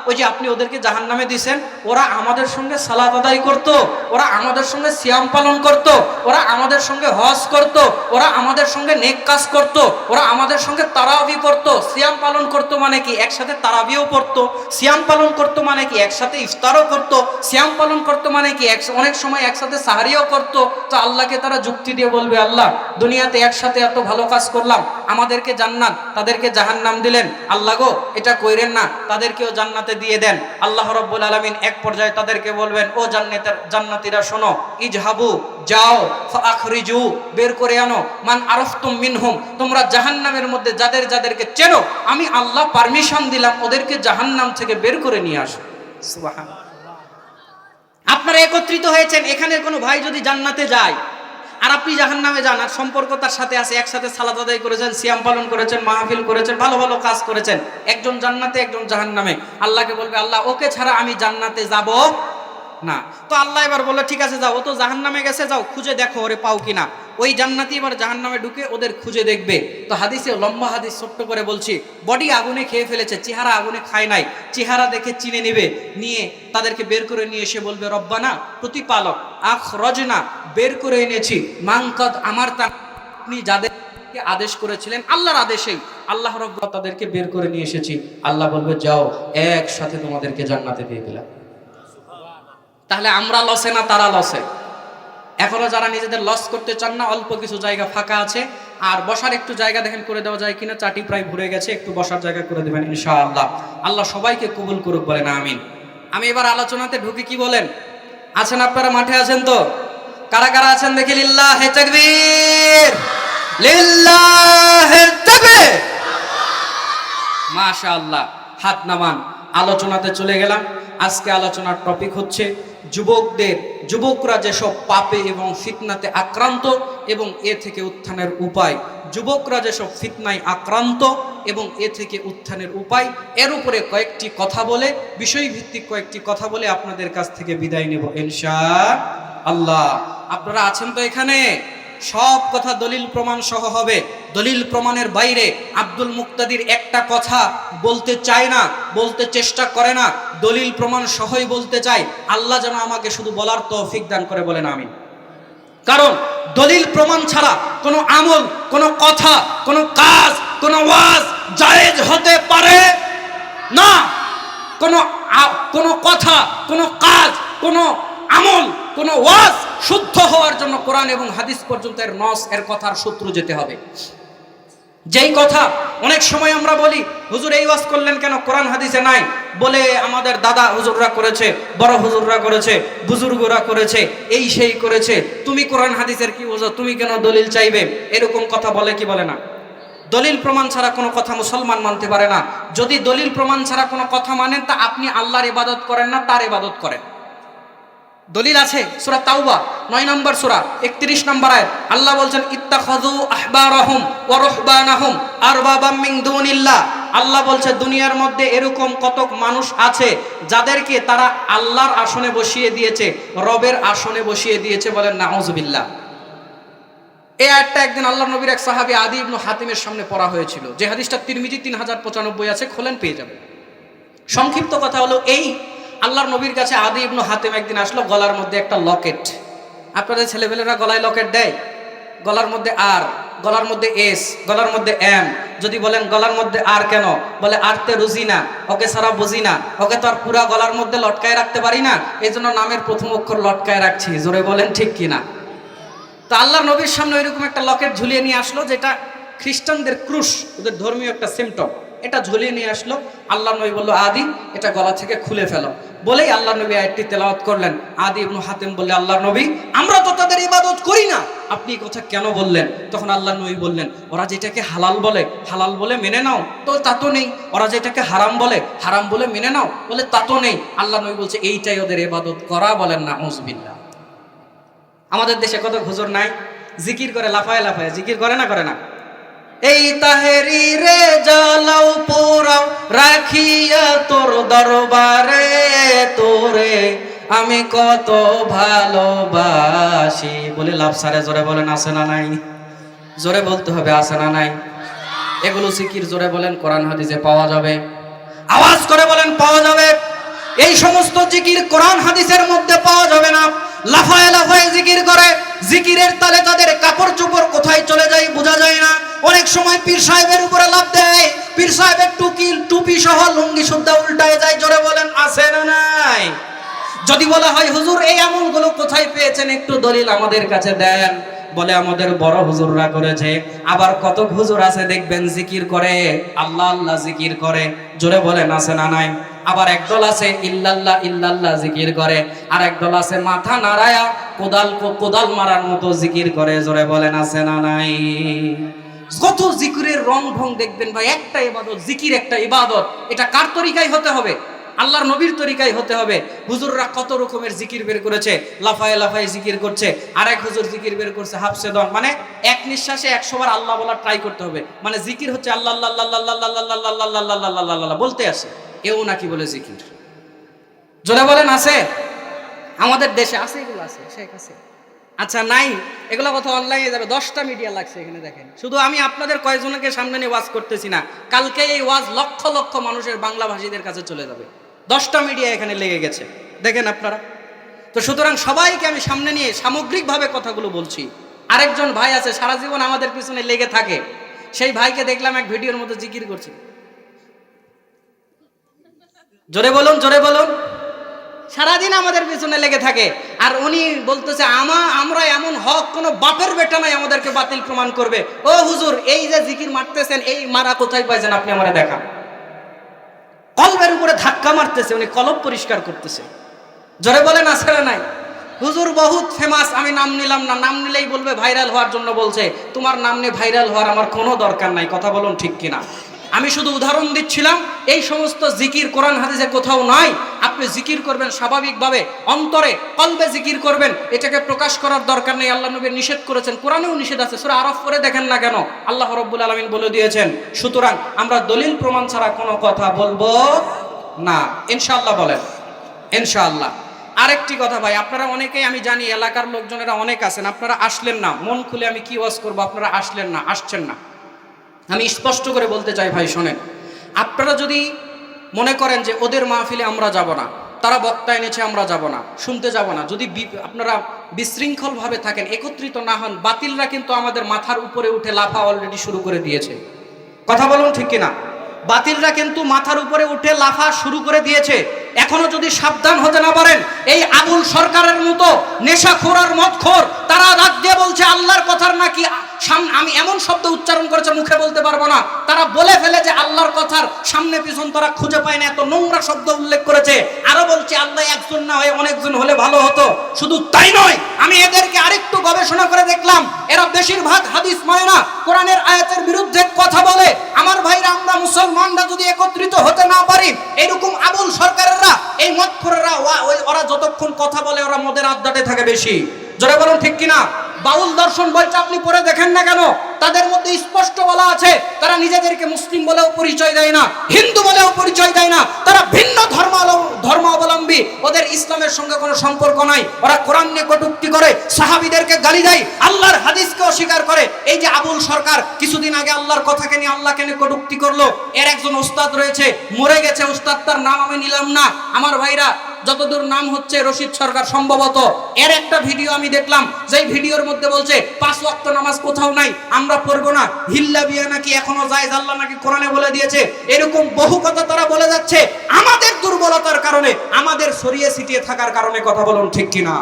ওই যে আপনি ওদেরকে জাহান্নামে দিয়েছেন, ওরা আমাদের সঙ্গে সালাত আদায় করত, ওরা আমাদের সঙ্গে সিয়াম পালন করত, ওরা আমাদের সঙ্গে হজ করত, ওরা আমাদের সঙ্গে নেক কাজ করত, ওরা আমাদের সঙ্গে তারাবি পড়তো। সিয়াম পালন করতো মানে কি একসাথে তারাবিও পড়তো, সিয়াম পালন করতো মানে কি একসাথে ইফতারও করতো, সিয়াম পালন করতো মানে কি অনেক সময় একসাথে সাহারিও করতো। তো আল্লাহকে তারা যুক্তি দিয়ে বলবে, আল্লাহ দুনিয়াতে একসাথে এত ভালো কাজ করলাম, আমাদেরকে জান্নাত, তাদেরকে জাহান্নাম দিলেন, আল্লাহ গো এটা কইরেন না, তাদেরকেও জান্নাতে দিয়ে দেন। আল্লাহ রাব্বুল আলামিন এক পর্যায়ে তাদেরকে বলবেন, ও জান্নাতীরা শোনো, ইজহাবু, যাও, ফাখরিজু, বের করে আনো, মান আরাফতুম মিনহুম, তোমরা জাহান্নামের মধ্যে যাদেরকে চেনো, আমি আল্লাহ পারমিশন দিলাম ওদেরকে জাহান্নাম থেকে বের করে নিয়ে আসো। সুবহানাল্লাহ। আপনারা একত্রিত হয়েছেন, এখানে কোনো ভাই যদি জান্নাতে যায় আর আপনি জাহান্নামে যান, আর সম্পর্ক তার সাথে আছে, একসাথে সালাত আদায় করেছেন, সিয়াম পালন করেছেন, মাহফিল করেছেন, ভালো ভালো কাজ করেছেন, একজন জান্নাতে একজন জাহান্নামে, আল্লাহকে বলবে আল্লাহ ওকে ছাড়া আমি জান্নাতে যাব না। তো আল্লাহ এবার বললো ঠিক আছে যাও, ও তো জাহান্নামে গেছে, যাও খুঁজে দেখো ওরে পাও কিনা। ওই জান্নাতি এবার জাহান্নামে ঢুকে ওদের খুঁজে দেখবে। তো হাদিসে, লম্বা হাদিস ছোট্ট করে বলছি, বডি আগুনে খেয়ে ফেলেছে, চেহারা আগুনে খায় নাই, চেহারা দেখে চিনে নেবে, নিয়ে তাদেরকে বের করে নিয়ে এসে বলবে, রব্বানা, প্রতিপালক, আখরজনা, বের করে এনেছি, মাংকাদ আমার তা, আপনি যাদেরকে আদেশ করেছিলেন আল্লাহর আদেশেই, আল্লাহ রাব্বুল তাদেরকে বের করে নিয়ে এসেছি। আল্লাহ বলবে যাও, একসাথে তোমাদেরকে জান্নাতে দিয়ে দিলাম। তাহলে আমরা লসে না তারা লসে? এখনো যারা নিজেদের লস করতে চান না, অল্প কিছু জায়গা ফাঁকা আছে, আর বসার একটু জায়গা দেখেন করে দেওয়া যায় কিনা, চাটি প্রায় ভরে গেছে, একটু বসার জায়গা করে দেবেন ইনশাআল্লাহ। আল্লাহ সবাইকে কবুল করুক, বলেন আমিন। আমি এবার আলোচনাতে ঢুকি, কি বলেন? আছেন আপনারা? মাঠে আছেন তো? কারা কারা আছেন দেখি? লিল্লাহে তাকবীর, লিল্লাহে তাকবীর, মাশাআল্লাহ। হাত নামান। আলোচনাতে চলে গেলাম। আজকে আলোচনার টপিক হচ্ছে যুবকরা যেসব পাপে এবং ফিতনাতে আক্রান্ত এবং এ থেকে উত্থানের উপায়, যুবকরা যেসব ফিতনায় আক্রান্ত এবং এ থেকে উত্থানের উপায়, এর উপরে কয়েকটি কথা বলে, বিষয়ভিত্তিক কয়েকটি কথা বলে আপনাদের কাছ থেকে বিদায় নেব ইনশাআল্লাহ। আপনারা আছেন তো এখানে? সব কথা দলিল প্রমাণ সহ হবে। দলিল প্রমাণের বাইরে আব্দুল মুক্তাদির একটা কথা বলতে চায় না, বলতে চেষ্টা করে না, দলিল প্রমাণ সহই বলতে চায়। আল্লাহ যেন আমাকে শুধু বলার তৌফিক দান করে, বলেন আমিন। কারণ দলিল প্রমাণ ছাড়া কোনো আমল, কোনো কথা, কোনো কাজ, কোনো ওয়াজ জায়েজ হতে পারে না। কোনো কথা, কোনো কাজ, কোনো আমল, কোনো ওয়াজ শুদ্ধ হওয়ার জন্য কোরআন এবং হাদিস পর্যন্ত এর নস, এর কথার সূত্র যেতে হবে। যেই কথা অনেক সময় আমরা বলি, হুজুর এই ওয়াজ করলেন কেন, কোরআন হাদিসে নাই, বলে আমাদের দাদা হুজুররা করেছে, বড় হুজুররা করেছে, বুজুর্গরা করেছে, এই সেই করেছে, তুমি কোরআন হাদিসের কি বোঝো, তুমি কেন দলিল চাইবে, এরকম কথা বলে কি বলে না? দলিল প্রমাণ ছাড়া কোনো কথা মুসলমান মানতে পারে না। যদি দলিল প্রমাণ ছাড়া কোনো কথা মানেন, তা আপনি আল্লাহর ইবাদত করেন না, তার ইবাদত করেন। দলিল আছে সূরা তাওবা 9 নম্বর সূরা 31 নম্বর আয়াত, আল্লাহ বলছেন ইত্তাখাযু আহবারাহুম ওয়া রুহবানাহুম আরবাবাম মিন দুনিল্লাহ। আল্লাহ বলছে দুনিয়ার মধ্যে এরকম কত মানুষ আছে যাদেরকে তারা আল্লাহর আসনে বসিয়ে দিয়েছে, রবের আসনে বসিয়ে দিয়েছে, বলেন নাউজুবিল্লাহ। এই আয়াতটা একদিন আল্লাহর নবীর এক সাহাবী আদি ইবনে হাতিমের সামনে পড়া হয়েছিল, যে হাদিসটা তিরমিজি 3095 আছে, খোলেন পেয়ে যাবেন। সংক্ষিপ্ত কথা হলো এই, আল্লাহর নবীর কাছে আদি ইবনে হাতিম একদিন আসলো, গলার মধ্যে একটা লকেট। আপনাদের ছেলেপেলেরা গলায় লকেট দেয়? গলার মধ্যে আর, গলার মধ্যে এস, গলার মধ্যে এম। যদি বলেন গলার মধ্যে আর কেন, বলে আরতে রুজি না, ওকে সারা বুঝি না, ওকে তো আর পুরা গলার মধ্যে লটকায় রাখতে পারি না, এই জন্য নামের প্রথম অক্ষর লটকায় রাখছি। জোরে বলেন ঠিক কিনা? তো আল্লাহর নবীর সামনে ওইরকম একটা লকেট ঝুলিয়ে নিয়ে আসলো, যেটা খ্রিস্টানদের ক্রুশ, ওদের ধর্মীয় একটা সিম্পটম, এটা ঝুলিয়ে নিয়ে আসলো। আল্লাহ নবী বলল, আদি এটা গলা থেকে খুলে ফেলো। বলেই আল্লাহ নবী আয়াতটি তেলাওয়াত করলেন। আদি ইবনে হাতিম বললে, আল্লাহর নবী, আমরা তো তাদের ইবাদত করি না, আপনি এই কথা কেন বললেন? তখন আল্লাহ নবী বললেন, ওরা যেটাকে হালাল বলে, হালাল বলে মেনে নাও, তো তা তো নেই। ওরা যেটাকে হারাম বলে, হারাম বলে মেনে নাও, বলে তা তো নেই। আল্লাহ নবী বলছে, এইটাই ওদের ইবাদত করা, বলেন নাউজুবিল্লাহ। আমাদের দেশে কত হুজুর নাই, জিকির করে লাফায় লাফায়, জিকির করে না, করে না? এই তাহেরি রে জ্বালাও পোড়াও রাখিয়া তোর দরবারে, তোরে আমি কত ভালোবাসি, বলে লাফসারে। জোরে বলেন আছে না নাই? জোরে বলতে হবে, আছে না নাই? এগুলো জিকির জোরে বলেন কোরআন হাদিসে পাওয়া যাবে? আওয়াজ করে বলেন পাওয়া যাবে? এই সমস্ত জিকির কোরআন হাদিসের মধ্যে পাওয়া যাবে না। লাফায় লাফায় জিকির করে, জিকিরের তালে তাদের কাপড় চোপড় কোথায় চলে যায় বোঝা যায় না। অনেক সময় পীর সাহেবের উপরে লাফ দেয়, পীর সাহেবের টুপি সহ লুঙ্গি সুদ্ধা উল্টায় যায়। জোরে বলেন আছে না নাই? যদি বলা হয় হুজুর এই আমলগুলো কোথায় পেয়েছেন, একটু দলিল আমাদের কাছে দেন, বলে আমাদের বড় হুজুররা করেছে। আবার কত হুজুর আছে দেখবেন জিকির করে, আল্লাহ আল্লাহ জিকির করে। জোরে বলেন আছে না নাই? আবার একদল আছে ইল্লাল্লাহ ইল্লাল্লাহ জিকির করে, আর একদল আছে মাথা নাড়ায়া কোদাল মারার মতো জিকির করে। জোরে বলেন আছে না নাই? কত জিকিরের রং ঢং দেখবেন ভাই। একটা ইবাদত, জিকির একটা ইবাদত, এটা কার তরিকায় হতে হবে? আল্লাহর নবীর তরিকায় হতে হবে। হুজুররা কত রকমের জিকির বের করেছে, লাফায় লাফায় জিকির করছে। আরেক হুজুর জিকির বের করছে হাফসে দন, মানে এক নিঃশ্বাসে 100 বার আল্লাহ বলা ট্রাই করতে হবে। মানে জিকির হচ্ছে আল্লাহ আল্লাহ আল্লাহ আল্লাহ আল্লাহ আল্লাহ আল্লাহ আল্লাহ বলতে আসে, এও নাকি বলে জিকির। জোরে বলেন আছে? আমাদের দেশে আছে, এগুলো আছে, শেখ আছে। আচ্ছা নাই, এগুলো কথা অনলাইনে যাবে, 10টা মিডিয়া লাগছে এখানে। দেখেন, শুধু আমি আপনাদের কয়েকজনকে সামনে নিয়ে ওয়াজ করতেছি না, কালকে এই ওয়াজ লক্ষ লক্ষ মানুষের, বাংলা ভাষীদের কাছে চলে যাবে। 10টা মিডিয়া এখানে লেগে গেছে, দেখেন আপনারা। তো সুতরাং সবাইকে আমি সামনে নিয়ে সামগ্রিকভাবে কথাগুলো বলছি। আরেকজন ভাই আছে সারা জীবন আমাদের পিছনে লেগে থাকে, সেই ভাইকে দেখলাম এক ভিডিওর মধ্যে জিকির করছে। জোরে বলুন, জোরে বলুন। সারাদিন আমাদের পিছনে লেগে থাকে, আর উনি বলতেছে আমরা এমন হক কোনো বাপের বেটা নাই আমাদেরকে বাতিল প্রমাণ করবে। ও হুজুর, এই যে জিকির মারতেছেন, এই মারা কোথায় পাইছেন আপনি আমারে দেখান। কলবের উপরে ধাক্কা মারতেছে, উনি কলব পরিষ্কার করতেছে। জোরে বলেন আছে না নাই? হুজুর বহুত ফেমাস, আমি নাম নিলাম না, নাম নিলেই বলবে ভাইরাল হওয়ার জন্য বলছে। তোমার নাম নিয়ে ভাইরাল হওয়ার আমার কোনো দরকার নাই, কথা বলুন ঠিক কিনা? আমি শুধু উদাহরণ দিচ্ছিলাম, এই সমস্ত জিকির কোরআন হাদিসে কোথাও নাই। আপনি জিকির করবেন স্বাভাবিকভাবে, অন্তরে কলবে জিকির করবেন, এটাকে প্রকাশ করার দরকার নেই। আল্লাহ নবী নিষেধ করেছেন, কোরআনেও নিষেধ আছে, সূরা আরাফ পড়ে দেখেন না কেন, আল্লাহ রাব্বুল আলামিন বলে দিয়েছেন। সুতরাং আমরা দলিল প্রমাণ ছাড়া কোনো কথা বলবো না, ইনশাআল্লাহ বলেন ইনশাআল্লাহ। আরেকটি কথা ভাই, আপনারা অনেকেই আমি জানি এলাকার লোকজনেরা অনেক আছেন, আপনারা আসলেন না। মন খুলে আমি কি ওয়াজ করবো, আপনারা আসলেন না, আসছেন না। আমি স্পষ্ট করে বলতে চাই ভাই শোনেন, আপনারা যদি মনে করেন যে ওদের মাহফিলে আমরা যাব না, তারা বক্তা এনেছে আমরা যাব না, শুনতে যাব না, যদি আপনারা বিশৃঙ্খলভাবে থাকেন, একত্রিত না হন, বাতিলরা কিন্তু আমাদের মাথার উপরে উঠে লাফা অলরেডি শুরু করে দিয়েছে। কথা বলুন ঠিক কিনা? বাতিলরা কিন্তু মাথার উপরে উঠে লাফা শুরু করে দিয়েছে। এখনো যদি সাবধান হতে না পারেন, এই আবুল সরকারের মতো নেশাখোর আর মদখোর, তারা রাগ দিয়ে বলছে আল্লাহর কথার নাকি আমি এমন শব্দ উচ্চারণ করেছে মুখে বলতে পারবো না, তারা বলে ফেলে যে আল্লাহর কথার সামনে পিছন তারা খুঁজে পায় না, এত নোংরা শব্দ উল্লেখ করেছে। আরো বলছে আল্লাহ একজন না হয়ে অনেকজন হলে ভালো হতো। শুধু তাই নয়, আমি এদেরকে আরেকটু গবেষণা করে দেখলাম, এরা বেশিরভাগ হাদিস মানে না, কোরআনের আয়াতের বিরুদ্ধে কথা বলে। আমার ভাইরা, আমরা মুসলমানরা যদি একত্রিত হতে না পারি, এরকম আবুল সরকারেরা, এই মদখোরেরা, ওরা যতক্ষণ কথা বলে ওরা মদের আড্ডাতে থাকে বেশি। জোরে বলুন ঠিক কিনা? বাউল দর্শন বইটা আপনি পড়ে দেখেন না কেন, তাদের মধ্যে স্পষ্ট বলা আছে তারা নিজেদেরকে মুসলিম বলেও পরিচয় দেয় না, হিন্দু বলেও পরিচয় দেয় না, তারা ভিন্ন ধর্মাবলম্বী, ওদের ইসলামের সঙ্গে কোনো সম্পর্ক নাই। ওরা কোরআন নিয়ে কটূক্তি করে, সাহাবীদেরকে গালি দেয়, আল্লাহর হাদিসকে অস্বীকার করে। এই যে আবুল সরকার কিছুদিন আগে আল্লাহর কথাকে নিয়ে, আল্লাহকে নিয়ে কটূক্তি করলো, এর একজন উস্তাদ রয়েছে, মরে গেছে উস্তাদ, তার নাম আমি নিলাম না। আমার ভাইরা, যতদূর নাম হচ্ছে রশিদ সরকার সম্ভবত, এর একটা ভিডিও আমি দেখলাম, যেই ভিডিওর মধ্যে বলছে 5 ওয়াক্ত নামাজ কোথাও নাই, আমরা পড়বো না, হিল্লা বিয়া নাকি এখনো জায়েজ, আল্লাহ নাকি কোরআনে বলে দিয়েছে। এরকম বহু কথা তারা বলে যাচ্ছে আমাদের দুর্বলতার কারণে, আমাদের ছড়িয়ে ছিটিয়ে থাকার কারণে। কথা বলুন ঠিক কিনা?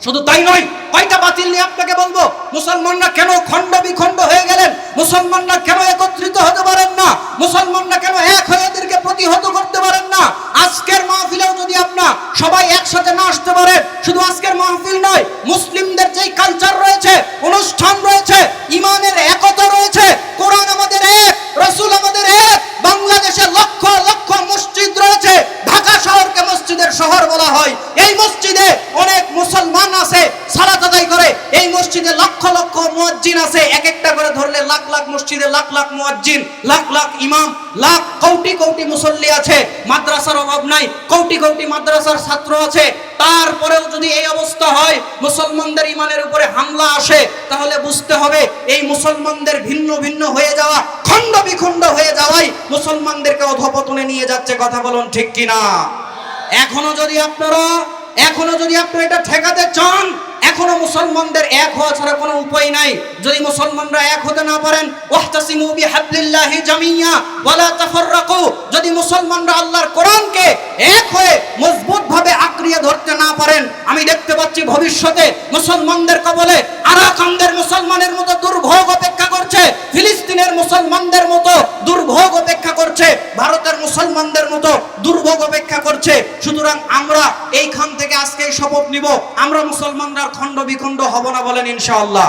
শুধু তাই নয়, কয়টা বাতিল নিয়ে আপনাকে বলবো, মুসলমানরা কেন খণ্ড বিখণ্ড হয়ে গেলেন, মুসলমানরা কেন একত্রিত হতে পারেন না, মুসলমানরা কেন এক হয়ে এদেরকে প্রতিহত করতে পারেন না। আজকের মাহফিলেও যদি আপনার সবাই একসাথে না আসতে পারে, শুধু আজকের মাহফিল নয়, মুসলিমদের যেই কালচার রয়েছে, অনুষ্ঠান রয়েছে, ইমানের একতা রয়েছে, কোরআন আমাদের এক, রাসূল আমাদের এক, বাংলাদেশে লক্ষ লক্ষ মসজিদ রয়েছে, ঢাকা শহরকে মসজিদের শহর বলা হয়। এই মসজিদে অনেক মুসলমান আছে, সালাত আদায় করে। এই মসজিদে লক্ষ লক্ষ মুয়াজ্জিন আছে, এক একটা করে ধরলে লাখ লাখ মসজিদে লাখ লাখ মুয়াজ্জিন, লাখ লাখ ইমাম, লাখ কোটি কোটি মুসল্লি আছে। মাদ্রাসার অভাব নাই, কোটি কোটি মাদ্রাসার ছাত্র আছে। তারপরেও যদি এই অবস্থা হয়, মুসলমানদের ইমানের উপরে হামলা আসে, তাহলে বুঝতে হবে এই মুসলমানদের ভিন্ন ভিন্ন হয়ে যাওয়া, খণ্ড বিখণ্ড হয়ে যাওয়াই মুসলমানদেরকে অধঃপতনে নিয়ে যাচ্ছে। কথা বলুন ঠিক কিনা? এখনো যদি আপনারা এটা ঠেকাতে চান, এখনো মুসলমানদের এক হওয়া ছাড়া কোনো উপায় নাই। যদি মুসলমানরা এক হতে না পারেন, ওয়াহতাসিমু বিহাবলিল্লাহি জামিয়া ওয়ালা তাফাররাকু, যদি মুসলমানরা আল্লাহর কোরআনকে এক হয়ে মজবুতভাবে আঁকড়িয়ে ধরতে না পারেন, আমি দেখতে পাচ্ছি ভবিষ্যতে মুসলমানদের কবলে আরাকানদের মুসলমানের মতো দুর্ভোগ অপেক্ষা করছে, ফিলিস্তিনের মুসলমানদের মতো দুর্ভোগ অপেক্ষা করছে, ভারতের মুসলমানদের মতো দুর্ভোগ অপেক্ষা করছে। সুতরাং আমরা এইখান থেকে আজকেই শপথ নিব, আমরা মুসলমানরা খণ্ড বিখণ্ড হব না। বলেন ইনশাআল্লাহ,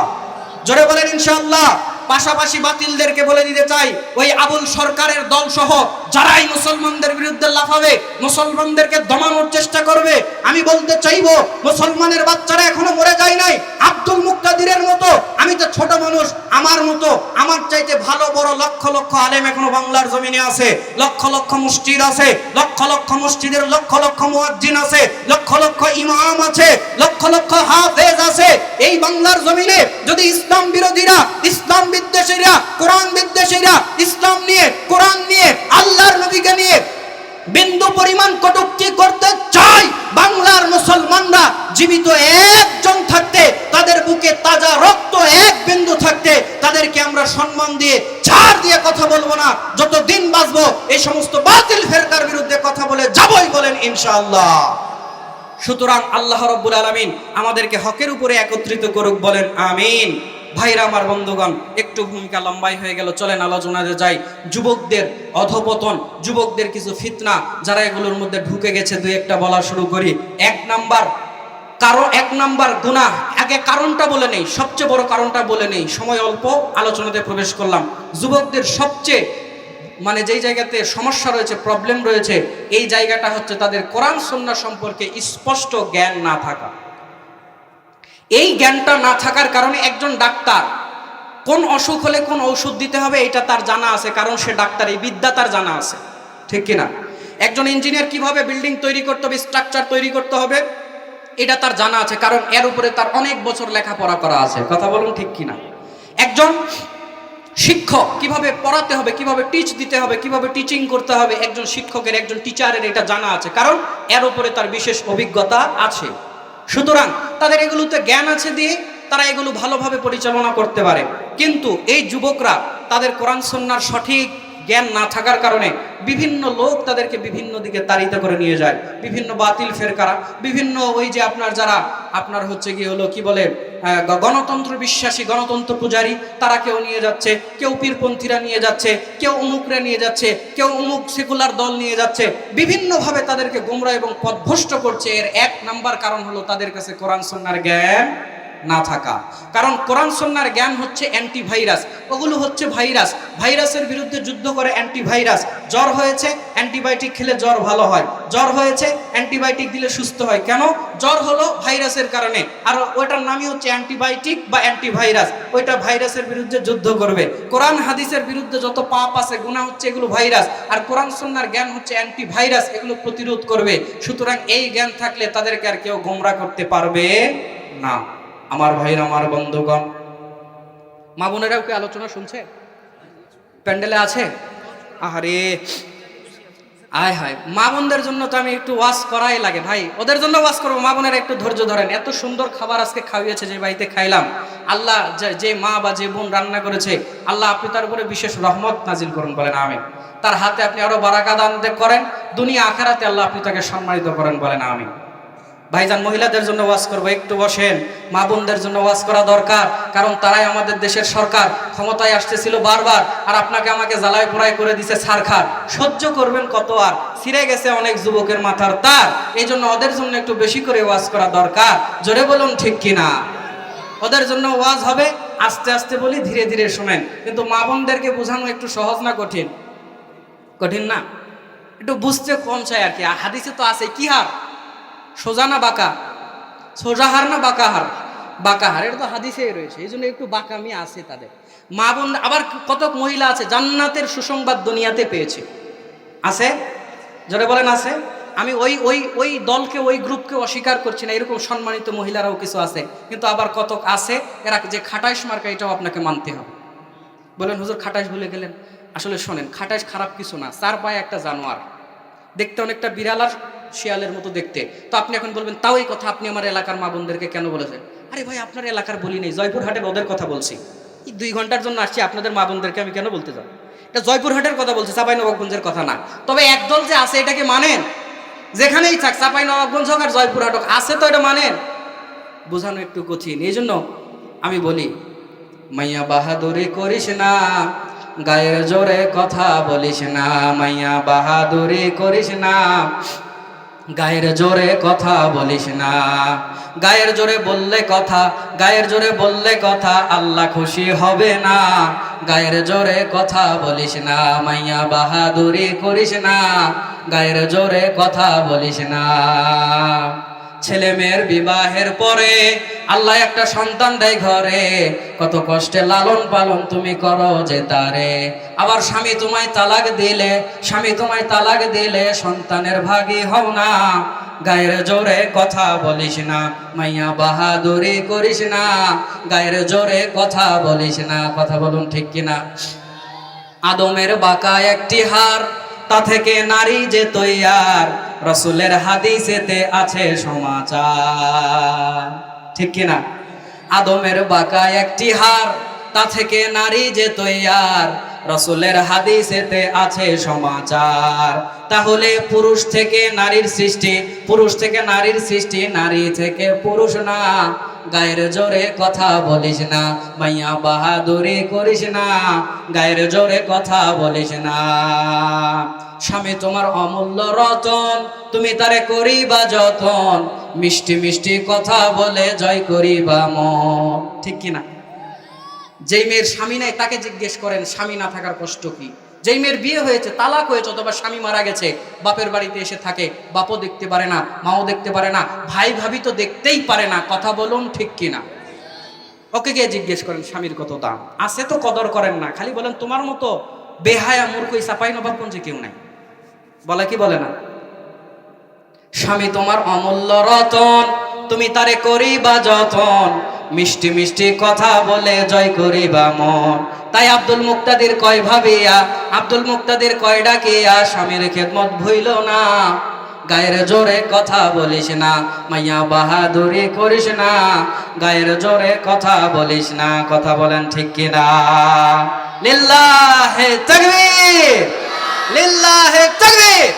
জোরে বলেন ইনশাআল্লাহ। পাশাপাশি বাতিলদেরকে বলে দিতে চাই, ওই আবুল সরকারের দল সহ যারাই মুসলমানদের বিরুদ্ধে লাফাবে, মুসলমানদেরকে দমানোর চেষ্টা করবে, আমি বলতে চাইবো মুসলমানের বাচ্চারা এখনো মরে যায় নাই। আব্দুল মুক্তাদিরের মতো, আমি তো ছোট মানুষ, আমার মতো আমার চাইতে ভালো বড় লক্ষ লক্ষ আলেম এখনো বাংলার জমিনে আছে, লক্ষ লক্ষ মসজিদ আছে, লক্ষ লক্ষ মসজিদের লক্ষ লক্ষ মুয়াজ্জিন আছে, লক্ষ লক্ষ ইমাম আছে, লক্ষ লক্ষ হাফেজ আছে। এই বাংলার জমিনে যদি ইসলাম বিরোধীরা, ইসলাম বিদ্বেষীরা, কোরআন বিদ্বেষীরা ইসলাম নিয়ে, কোরআন নিয়ে, আল্লাহর নবীকে নিয়ে বিন্দু পরিমাণ কটূক্তি করতে চায়, বাংলার মুসলমানরা জীবিত একজন থাকতে, তাদের বুকে তাজা রক্ত এক বিন্দু থাকতে, তাদেরকে আমরা সম্মান দিয়ে, ছাড় দিয়ে কথা বলবো না। যতদিন বাঁচবো এই সমস্ত বাতিল ফেরকার বিরুদ্ধে কথা বলে যাবই। বলেন ইনশাআল্লাহ। সুতরাং আল্লাহ রাব্বুল আলামিন আমাদেরকে হকের উপরে একত্রিত করুক। বলেন আমিন। ভাইরা আমার, বন্ধুগণ, একটু ভূমিকা লম্বাই হয়ে গেল, চলেন আলোচনাতে যাই। যুবকদের অধপতন, যুবকদের কিছু ফিতনা, যারা এগুলোর মধ্যে ঢুকে গেছে, দুই একটা বলা শুরু করি। এক নাম্বার গুনাহ, আগে কারণটা বলে নেই, সবচেয়ে বড় কারণটা বলে নেই, সময় অল্প, আলোচনাতে প্রবেশ করলাম। যুবকদের সবচেয়ে মানে যেই জায়গাতে সমস্যা রয়েছে, প্রবলেম রয়েছে, এই জায়গাটা হচ্ছে তাদের কোরআন সুন্নাহ সম্পর্কে স্পষ্ট জ্ঞান না থাকা। এই জ্ঞানটা না থাকার কারণে একজন ডাক্তার কোন অসুখ হলে কোন ঔষধ দিতে হবে এটা তার জানা আছে, কারণ সে ডাক্তার, এই বিদ্যা তার জানা আছে, ঠিক কিনা? একজন ইঞ্জিনিয়ার কিভাবে বিল্ডিং তৈরি করতে হবে, স্ট্রাকচার তৈরি করতে হবে, এটা তার জানা আছে, কারণ এর উপরে তার অনেক বছর লেখাপড়া করা আছে। কথা বলুন ঠিক কিনা? একজন শিক্ষক কিভাবে পড়াতে হবে, কিভাবে টিচ দিতে হবে, কিভাবে টিচিং করতে হবে, একজন শিক্ষকের, একজন টিচারের এটা জানা আছে, কারণ এর উপরে তার বিশেষ অভিজ্ঞতা আছে। সুতরাং তাদের এগুলোতে জ্ঞান আছে দিয়ে তারা এগুলো ভালোভাবে পরিচালনা করতে পারে। কিন্তু এই যুবকরা তাদের কোরআন সুন্নাহর সঠিক জ্ঞান না থাকার কারণে বিভিন্ন লোক তাদেরকে বিভিন্ন দিকে তাড়িত করে নিয়ে যায়, বিভিন্ন বাতিল ফেরকারা, বিভিন্ন ওই যে আপনার যারা আপনার হচ্ছে কি হলো কি বলে গণতন্ত্র বিশ্বাসী, গণতন্ত্র পূজারী, তারা কেউ নিয়ে যাচ্ছে, কেউ পীরপন্থীরা নিয়ে যাচ্ছে, কেউ অমুকরা নিয়ে যাচ্ছে, কেউ অমুক সেকুলার দল নিয়ে যাচ্ছে, বিভিন্নভাবে তাদেরকে গোমরা এবং পথভ্রষ্ট করছে। এর এক নাম্বার কারণ হলো তাদের কাছে কোরআন সুন্নাহর জ্ঞান না থাকা। কারণ কোরআন সুন্নাহর জ্ঞান হচ্ছে অ্যান্টিভাইরাস, ওগুলো হচ্ছে ভাইরাস, ভাইরাসের বিরুদ্ধে যুদ্ধ করে অ্যান্টিভাইরাস। জ্বর হয়েছে, অ্যান্টিবায়োটিক খেলে জ্বর ভালো হয়, জ্বর হয়েছে অ্যান্টিবায়োটিক দিলে সুস্থ হয়। কেন? জ্বর হলো ভাইরাসের কারণে, আর ওইটার নামই হচ্ছে অ্যান্টিবায়োটিক বা অ্যান্টিভাইরাস, ওইটা ভাইরাসের বিরুদ্ধে যুদ্ধ করবে। কোরআন হাদিসের বিরুদ্ধে যত পাপ আছে, গুনাহ হচ্ছে, এগুলো ভাইরাস, আর কোরআন সুন্নাহর জ্ঞান হচ্ছে অ্যান্টিভাইরাস, এগুলো প্রতিরোধ করবে। সুতরাং এই জ্ঞান থাকলে তাদেরকে আর কেউ গোমরা করতে পারবে না। আমার ভাইরা, আমার বন্ধুগণ, মা বোনেরাও কি আলোচনা শুনছে? প্যান্ডেলে আছে? আহারে আয় হায়, মা বোনদের জন্য তো আমি একটু ওয়াজ করাই লাগে ভাই, ওদের জন্য ওয়াজ করবো। মা বোনেরা একটু ধৈর্য ধরেন, এত সুন্দর খাবার আজকে খাওয়িয়েছে, যে বাড়িতে খাইলাম, আল্লাহ যে মা বা যে বোন রান্না করেছে, আল্লাহ আপনি তার উপরে বিশেষ রহমত নাজিল করুন, বলেন আমিন। তার হাতে আপনি আরো বারাকা দান করেন, দুনিয়া আখিরাতে আল্লাহ আপনি তাকে সম্মানিত করেন, বলেন আমিন। ভাইজান, মহিলাদের জন্য ওয়াজ করবো, একটু বসেন। মা বোনদের জন্য ওয়াজ করা দরকার, কারণ তারাই আমাদের দেশের সরকার, ক্ষমতায় আসতেছিল বারবার, আর আপনাকে আমাকে জ্বালায় পোড়ায় করে দিছে ছারখার। সহ্য করবেন কত আর? ছিঁড়ে গেছে অনেক যুবকের মাথার তার, এই জন্য ওদের জন্য একটু বেশি করে ওয়াজ করা দরকার। জোরে বলুন ঠিক কিনা? ওদের জন্য ওয়াজ হবে, আস্তে আস্তে বলি, ধীরে ধীরে শোনেন। কিন্তু মা বোনদেরকে বোঝানো একটু সহজ না কঠিন? কঠিন না? একটু বুঝতে কম চাই আর কি। হাদিসে তো আছে, কি হার? সোজা না বাঁকা? সোজা হার না বাঁকা হার? বাঁকা হার, এটা তো হাদিসেই রয়েছে, এই জন্য একটু বাঁকামি আছে তাদের। মা বোন, আবার কত মহিলা আছে জান্নাতের সুসংবাদ দুনিয়াতে পেয়েছে, আছে? জোরে বলেন আছে? আমি ওই ওই ওই দলকে, ওই গ্রুপকে অস্বীকার করছি না, এরকম সম্মানিত মহিলারাও কিছু আছে। কিন্তু আবার কত আছে এরা যে খাটাইশ মার্কা, এটাও আপনাকে মানতে হবে। বলেন হুজুর খাটাইশ ভুলে গেলেন। আসলে শোনেন, খাটাইশ খারাপ কিছু না, চার পায়ে একটা জানোয়ার, দেখতে অনেকটা বিড়াল আর শিয়ালের মতো দেখতে। তো আপনি এখন বলবেন, তাও এই কথা আপনি আমার এলাকার মা বোনদেরকে কেন বলেছেন? আরে ভাই, আপনার এলাকার বলি নেই, জয়পুরহাটের ওদের কথা বলছি। এই 2 ঘন্টার জন্য আসছি, আপনাদের মা বোনদেরকে আমি কেন বলতে যাব? এটা জয়পুরহাটের কথা বলছি, চাঁপাইনবাবগঞ্জের কথা না। তবে একদল যে আছে, এটাকে মানেন? যেখানেই থাক, চাঁপাইনবাবগঞ্জ হোক আর জয়পুরহাট হোক, আছে তো, এটা মানেন? বোঝানো একটু কঠিন। এই জন্য আমি বলি, মাইয়া বাহাদুরি করিস না, গায়ের জোরে কথা বলিস না। মাইয়া বাহাদুরি করিস না, গায়ের জোরে কথা বলিস না। গায়ের জোরে বললে কথা, গায়ের জোরে বললে কথা আল্লাহ খুশি হবে না। গায়ের জোরে কথা বলিস না, মাইয়া বাহাদুরি করিস না, গায়ের জোরে কথা বলিস না। ছেলে মেয়ের বিবাহের পরে আল্লাহ একটা সন্তান দেয় ঘরে, কত কষ্টে লালন পালন তুমি করো যে তারে। আবার স্বামী তোমায় তালাক দিলে, স্বামী তোমায় তালাক দিলে সন্তানের ভাগী হও না। গায়ের জোরে কথা বলিস না, মাইয়া বাহাদুরি করিস না, গায়ের জোরে কথা বলিস না। কথা বলুন ঠিক কিনা? আদমের বাঁকা একটি হার, তা থেকে নারী যে তৈয়ার, রসুলের হাদিসেতে আছে সমাচার, ঠিক কিনা? আদমের বাঁকা একটি হার, তা থেকে নারী যে তৈয়ার, রসুলের হাদিসেতে আছে সমাচার। তাহলে পুরুষ থেকে নারীর সৃষ্টি, পুরুষ থেকে নারীর সৃষ্টি, নারী থেকে পুরুষ না। গায়ের জোরে কথা বলিস না, মাইয়া বাহাদুরি করিস না, গায়ের জোরে কথা বলিস না। স্বামী তোমার অমূল্য রতন, তুমি তারে করিবা যতন, মিষ্টি মিষ্টি কথা বলে জয় করিবা মন, ঠিক কিনা? যেই মেয়ের স্বামী নাই তাকে জিজ্ঞেস করেন স্বামী না থাকার কষ্ট কি। যেই মেয়ের বিয়ে হয়েছে, তালাক হয়েছে, অথবা স্বামী মারা গেছে, বাপের বাড়িতে এসে থাকে, বাপও দেখতে পারে না, মাও দেখতে পারে না, ভাই ভাবি তো দেখতেই পারে না। কথা বলুন ঠিক কিনা? ওকে গিয়ে জিজ্ঞেস করেন স্বামীর কত দাম আছে, তো কদর করেন না, খালি বলেন তোমার মতো বেহায়া মূর্খ চাপাই নবাবগঞ্জে কেউ নাই। বলে কি বলে না? স্বামী তোমার অমূল্য রতন, তুমি তারে করিবা যতন, মিষ্টি মিষ্টি কথা বলে জয় করিবা মন। তাই আব্দুল মুক্তাদির কয় ভাবিয়া, আব্দুল মুক্তাদির কয় ডাকিয়া, স্বামীর খেদমত ভুইল না, গায়ের জোরে কথা বলিস না, মাইয়া বাহাদুরি করিস না, গায়ের জোরে কথা বলিস না। কথা বলেন ঠিক কিনা? লিল্লাহে তাকবীর, লিল্লাহে তাকবীর।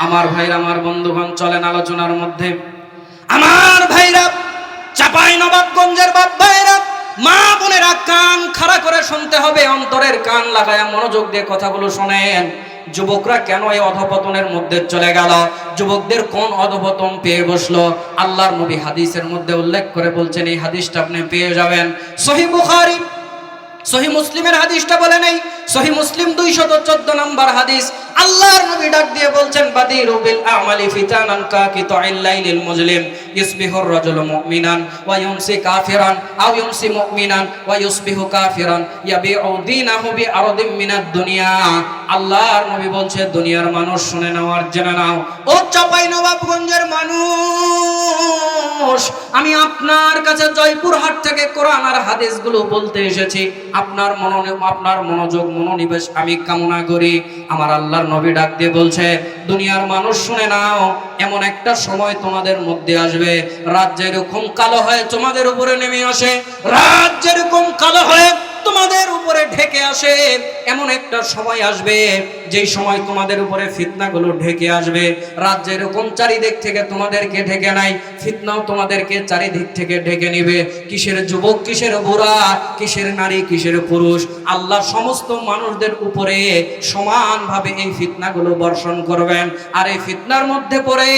আমার ভাইরা, আমার বন্ধুগণ, চলেন আলোচনার মধ্যে। আমার ভাইরা, চাপাই নবাবগঞ্জের বাপ ভাইরা, মা বোনেরা, কান খাড়া করে শুনতে হবে, অন্তরের কান লাগায়া মনোযোগ দিয়ে কথাগুলো শোনেন। যুবকরা কেন এই অধপতনের মধ্যে চলে গেল? যুবকদের কোন অধপতন পেয়ে বসলো? আল্লাহর নবী হাদিসের মধ্যে উল্লেখ করে বলছেন, এই হাদিসটা আপনি পেয়ে যাবেন সহিহ বুখারী, সহিহ মুসলিমের হাদিসটা বলে নেই, সহিহ মুসলিম 214 নম্বর হাদিস। আল্লাহর নবী ডাক দিয়ে বলছেন, বাদিরু বিল আমালি ফিতানান কাকিতুল লাইলিল মুজলিম, ইসবিহুর রাজুলু মুমিনান ওয়া ইউমসি কাফিরান, আও ইউমসি মুমিনান ওয়া ইসবিহু কাফিরান, ইয়াবিউ দীনাহু বিআরদিম মিনাদ দুনিয়া। আল্লাহর নবী বলছে, দুনিয়ার মানুষ শুনে নাও আর জেনে নাও, ও চাপাই নবাবগঞ্জের মানুষ, আমি আপনার কাছে জয়পুরহাট থেকে কোরআন আর হাদিসগুলো বলতে এসেছি। আপনার মনোযোগ, মনোনিবেশ আমি কামনা করি। আমার আল্লাহর নবী ডাক দিয়ে বলছে, দুনিয়ার মানুষ শুনে নাও, এমন একটা সময় তোমাদের মধ্যে আসবে, রাত যেরকম কালো হয়ে তোমাদের উপরে নেমে আসে, রাত যেরকম কালো হয়ে তোমাদের উপরে ঢেকে আসে, এমন একটা সময় আসবে যেই সময় তোমাদের উপরে ফিতনাগুলো ঢেকে আসবে। রাত যেরকম চারিদিক থেকে তোমাদেরকে ঢেকে নাই, ফিতনাও তোমাদেরকে চারিদিক থেকে ঢেকে নিবে। কিসের যুবক, কিসের বুড়া, কিসের নারী, কিসের পুরুষ, আল্লাহ সমস্ত মানুষদের উপরে সমানভাবে এই ফিতনাগুলো বর্ষণ করবেন। আর এই ফিতনার মধ্যে পড়ে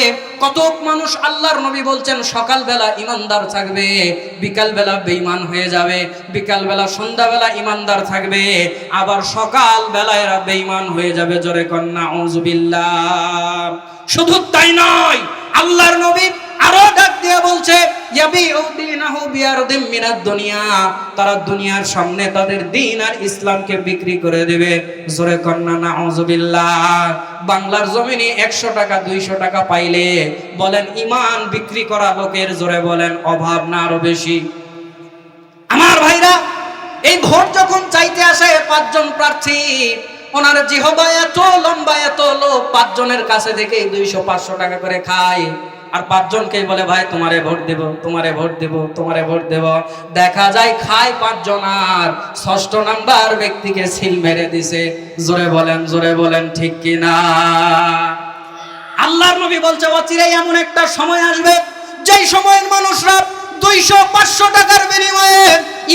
কত মানুষ, আল্লাহর নবী বলছেন, সকালবেলা ইমানদার থাকবে, বিকালবেলা বেঈমান হয়ে যাবে, বিকালবেলা সন্ধ্যাবেলা ইমানদার থাকবে, আবার সকাল বেলায় এরা বেঈমান হয়ে যাবে। জোরে কন্না আউযুবিল্লাহ। শুধু তাই নয়, আল্লাহর নবী আরো ডাক দিয়ে বলছে, ইয়াবিউ দীনাহু বিআরদিম মিনাদ দুনিয়া, তারা দুনিয়ার সামনে তাদের দ্বীন আর ইসলামকে বিক্রি করে দেবে। জোরে কন্না নাউযুবিল্লাহ। বাংলার জমিনে 100 টাকা 200 টাকা পাইলে বলেন ঈমান বিক্রি করা লোকের, জোরে বলেন, অভাব না আরো বেশি? আমার ভাইরা, এই ভোট যখন চাইতে আসে 5 জন প্রার্থী, ওনার জিহবা এত লম্বা, এত লোক, 5 জনের কাছে থেকে 200-500 টাকা করে খায়, আর 5 জনকেই বলে, ভাই তোমারে ভোট দেব, তোমারে ভোট দেব, তোমারে ভোট দেব। দেখা যায় খায় 5 জন, আর 6ষ্ঠ নাম্বার ব্যক্তিকে সিল মেরে দিছে। জোরে বলেন, জোরে বলেন ঠিক কিনা? আল্লাহর নবী বলছে, অচিরেই এমন একটা সময় আসবে যেই সময়ের মানুষরা 200-500 টাকার বিনিময়ে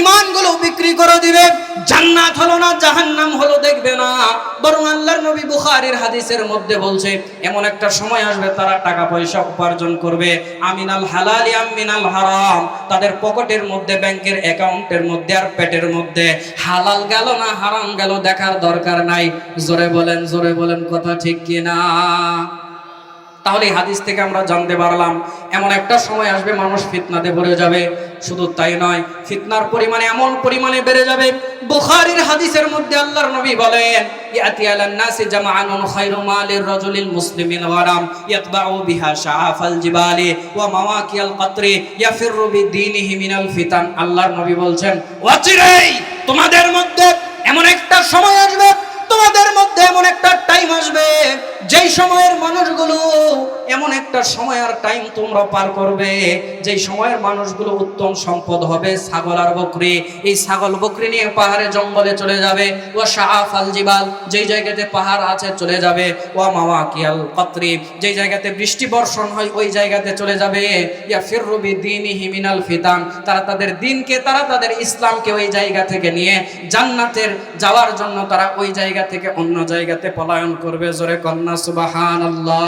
ঈমানগুলো বিক্রি করে দিবে। জান্নাত হলো না, জাহান্নাম হলো দেখবে না, বরং আল্লাহর নবী বুখারীর হাদিসের মধ্যে বলছে, এমন একটা সময় আসবে তারা টাকা পয়সা উপার্জন করবে আমিনাল হালালি আমিনাল হারাম, তাদের পকেটের মধ্যে, ব্যাংকের অ্যাকাউন্টের মধ্যে আর পেটের মধ্যে হালাল গেল না হারাম গেল দেখার দরকার নাই। জোরে বলেন, জোরে বলেন, কথা ঠিক কিনা? তাহলে এই হাদিস থেকে আমরা জানতে পারলাম, এমন একটা সময় আসবে মানুষ ফিতনাতে পড়ে যাবে। শুধু তাই নয়, ফিতনার পরিমাণে এমন পরিমাণে বেড়ে যাবে, বুখারীর হাদিসের মধ্যে আল্লাহর নবী বলেন, ইয়াতি আলান নাসি জামাআনুন খায়রু মালির রাজুলিল মুসলিমিন ওয়ারাম ইয়াতবাউ বিহা শাআফাল জিবালি ওয়া মাওয়াকিয়াল কতরি ইয়াফিরু বিদীনিহি মিনাল ফিতান। আল্লাহর নবী বলছেন, অচিরেই তোমাদের মধ্যে এমন একটা সময় আসবে, তোমাদের মধ্যে এমন একটা টাইম আসবে, যেই সময়ের মানুষগুলো, এমন একটা সময় আর টাইম তোমরা পার করবে, যেই সময়ের মানুষগুলো উত্তম সম্পদ হবে ছাগল আর বকরি। এই ছাগল বকরি নিয়ে পাহাড়ে জঙ্গলে চলে যাবে, ও শাআফাল জিবাল, যেই জায়গাতে পাহাড় আছে চলে যাবে, ও মাওয়াকিয়াল কতরি, যেই জায়গাতে বৃষ্টি বর্ষণ হয় ওই জায়গাতে চলে যাবে, ইয়াফিরু বিদীনিহি মিনাল ফিতান, তারা তাদের দ্বীনকে, তারা তাদের ইসলামকে ওই জায়গা থেকে নিয়ে জান্নাতের যাওয়ার জন্য তারা ওই জায়গা থেকে অন্য জায়গাতে পলায়ন করবে। জোরে কন্না সুবহানাল্লাহ।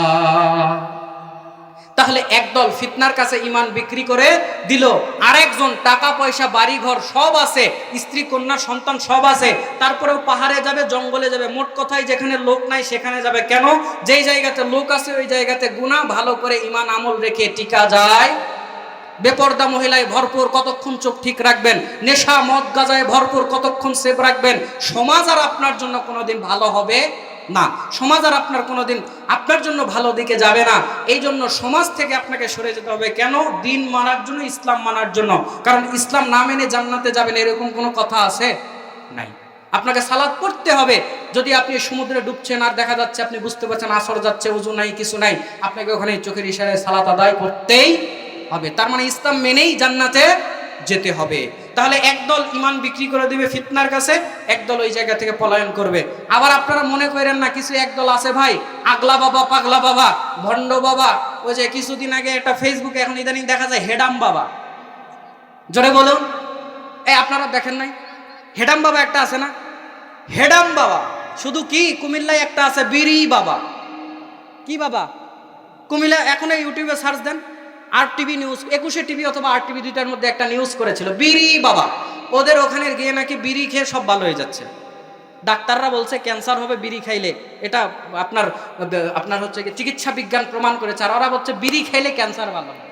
তাহলে একদল ফিতনার কাছে ঈমান বিক্রি করে দিল, আরেকজন টাকা পয়সা বাড়ি ঘর সব আছে, স্ত্রী কন্যা সন্তান সব আছে, তারপরেও পাহাড়ে যাবে, জঙ্গলে যাবে, মোট কথায় যেখানে লোক নাই সেখানে যাবে। কেন? যেই জায়গাতে লোক আছে ওই জায়গাতে গুনাহ, ভালো করে ঈমান আমল রেখে টিকা যায়। বেপর্দা মহিলায় ভরপুর, কতক্ষণ চোখ ঠিক রাখবেন? নেশা মদ গাঁজায় ভরপুর, কতক্ষণ সেভ রাখবেন? সমাজ আর আপনার জন্য কোনোদিন ভালো হবে না, সমাজ আর আপনার কোনোদিন আপনার জন্য ভালো দিকে যাবে না। এই জন্য সমাজ থেকে আপনাকে সরে যেতে হবে। কেন? দিন মানার জন্য, ইসলাম মানার জন্য। কারণ ইসলাম না মেনে জান্নাতে যাবেন এরকম কোনো কথা আছে? নাই। আপনাকে সালাত পড়তে হবে। যদি আপনি সমুদ্রে ডুবছেন আর দেখা যাচ্ছে, আপনি বুঝতে পারছেন আসর যাচ্ছে, ওযু নাই, কিছু নাই, আপনাকে ওখানে চোখের ইশারায় সালাত আদায় করতেই হবে। তার মানে ইসলাম মেনেই জান্নাতে যেতে হবে। তাহলে একদল ঈমান বিক্রি করে দিবে ফিতনার কাছে, একদল ওই জায়গা থেকে পলায়ন করবে। আবার আপনারা মনে করেন না, কিছু একদল আছে ভাই, আগলা বাবা, পাগলা বাবা, ভণ্ড বাবা। ওই যে কিছুদিন আগে একটা ফেসবুকে, এখন ইদানিং দেখা যায় হেডাম বাবা। জোরে বলুন, এই আপনারা দেখেন নাই? হেডাম বাবা একটা আছে না? হেডাম বাবা শুধু কি কুমিল্লায় একটা আছে, বিড়ি বাবা। কি বাবা? কুমিল্লা। এখন ইউটিউবে সার্চ দেন, আর টিভি নিউজ, 21 টিভি অথবা আর টিভি, দুইটার মধ্যে একটা নিউজ করেছিল, বিড়ি বাবা। ওদের ওখানে গিয়ে নাকি বিড়ি খেয়ে সব ভালো হয়ে যাচ্ছে। ডাক্তাররা বলছে ক্যান্সার হবে বিড়ি খাইলে, এটা আপনার আপনার হচ্ছে চিকিৎসা বিজ্ঞান প্রমাণ করেছে। আর ওরা বলছে বিড়ি খাইলে ক্যান্সার ভালো হয়।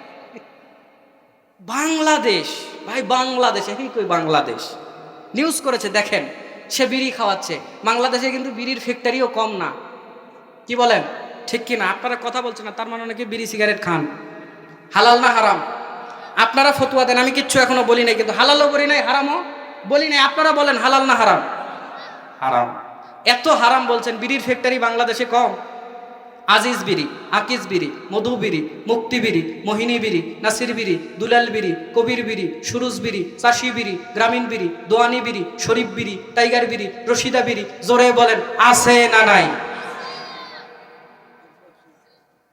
বাংলাদেশ ভাই, বাংলাদেশ, এখন কই বাংলাদেশ নিউজ করেছে, দেখেন সে বিড়ি খাওয়াচ্ছে। বাংলাদেশে কিন্তু বিড়ির ফ্যাক্টরিও কম না। কি বলেন, ঠিক কি না? আপনারা কথা বলছেন না, তার মানে নাকি বিড়ি সিগারেট খান। হালাল না হারাম? আপনারা ফতোয়া দেন, আমি কিচ্ছু এখনো বলি নাই, কিন্তু হালালও বলি নাই, হারামও বলি নাই। আপনারা বলেন হালাল না হারাম? হারাম। এত হারাম বলছেন, বিড়ির ফ্যাক্টরি বাংলাদেশে কম? আজিজ বিড়ি, আকিজ বিড়ি, মধু বিড়ি, মুক্তি বিড়ি, মোহিনী বিড়ি, নাসির বিড়ি, দুলাল বিড়ি, কবির বিড়ি, সুরুজ বিড়ি, চাষি বিড়ি, গ্রামীণ বিড়ি, দোয়ানি বিড়ি, শরীফ বিড়ি, টাইগার বিড়ি, রশিদা বিড়ি। জোরে বলেন আছে না নাই?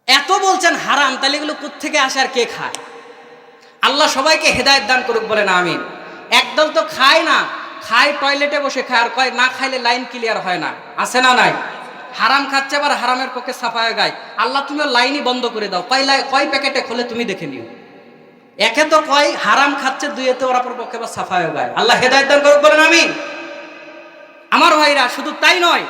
এত বলছেন হারাম, তাহলে এগুলো কোত্থেকে আসে আর কে খায়? আল্লাহ সবাইকে হেদায়েত দান করুক, বলেন আমিন। একদল তো খায় না, খায় টয়লেটে বসে খায়, আর কয় না খাইলে লাইন ক্লিয়ার হয় না। আছে না নাই? হারাম খাচ্ছে, আবার হারামের পক্ষে সাফায় গায়। আল্লাহ তুমি লাইনই বন্ধ করে দাও, কয় প্যাকেটে খোলে তুমি দেখে নিও। একে তো কয় হারাম খাচ্ছে, দুইয়েতে ওরা পক্ষে আবার সাফায় গায়। আল্লাহ হেদায়েত দান করুক, বলেন আমিন। আমার ভাইরা, শুধু তাই নয়,